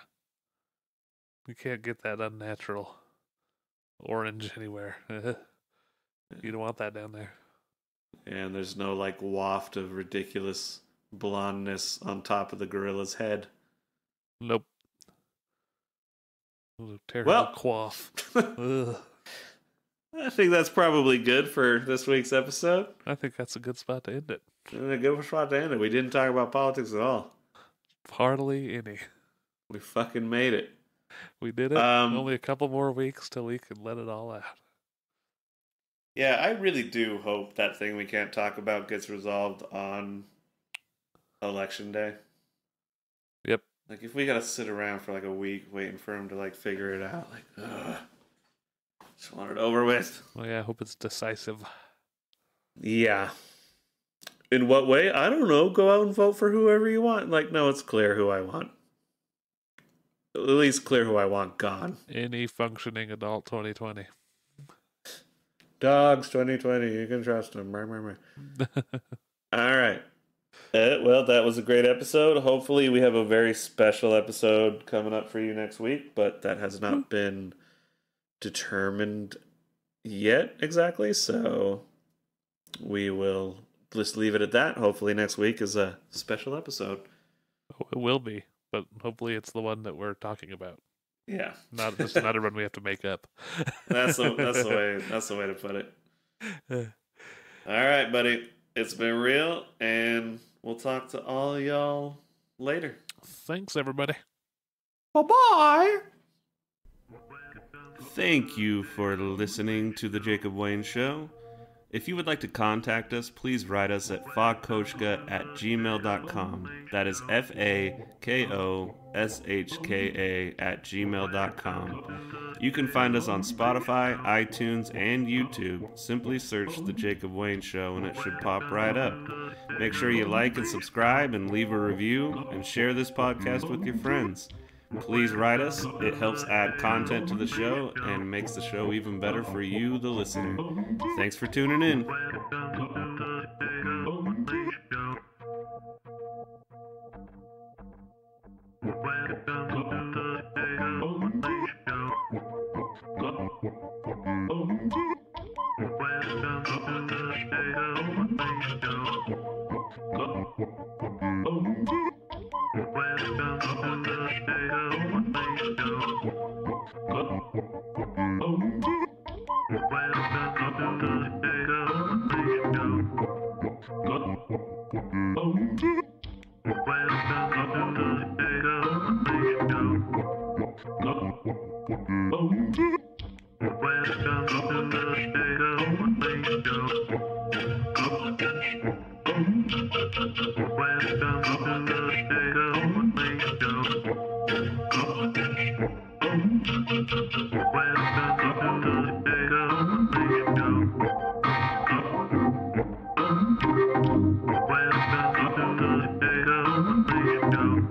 You can't get that unnatural orange anywhere. You don't want that down there. And there's no like waft of ridiculous blondness on top of the gorilla's head. Nope. Terrible Well, quaff. I think that's probably good for this week's episode. I think that's a good spot to end it. And a good spot to end it. We didn't talk about politics at all. Hardly any. We fucking made it. We did it. Only a couple more weeks till we can let it all out. Yeah, I really do hope that thing we can't talk about gets resolved on Election Day. Yep. Like, if we gotta sit around for like a week waiting for him to like figure it out, like, just want it over with. Well, yeah, I hope it's decisive. Yeah. In what way? I don't know. Go out and vote for whoever you want. Like, no, it's clear who I want. At least clear who I want gone. Any functioning adult 2020. Dogs 2020. You can trust them. All right. Well, that was a great episode. Hopefully we have a very special episode coming up for you next week, but that has not been determined yet exactly, so we will just leave it at that. Hopefully next week is a special episode. It will be, but hopefully it's the one that we're talking about. Yeah. Not just another one we have to make up. That's the way to put it. All right, buddy. It's been real, and we'll talk to all y'all later. Thanks, everybody. Bye-bye. Thank you for listening to The Jacob Wayne Show. If you would like to contact us, please write us at fogkoshka@gmail.com. That is FAKOSHKA@gmail.com. You can find us on Spotify, iTunes, and YouTube. Simply search The Jacob Wayne Show and it should pop right up. Make sure you like and subscribe and leave a review and share this podcast with your friends. Please write us. It helps add content to the show and makes the show even better for you, the listener. Thanks for tuning in. Welcome to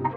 the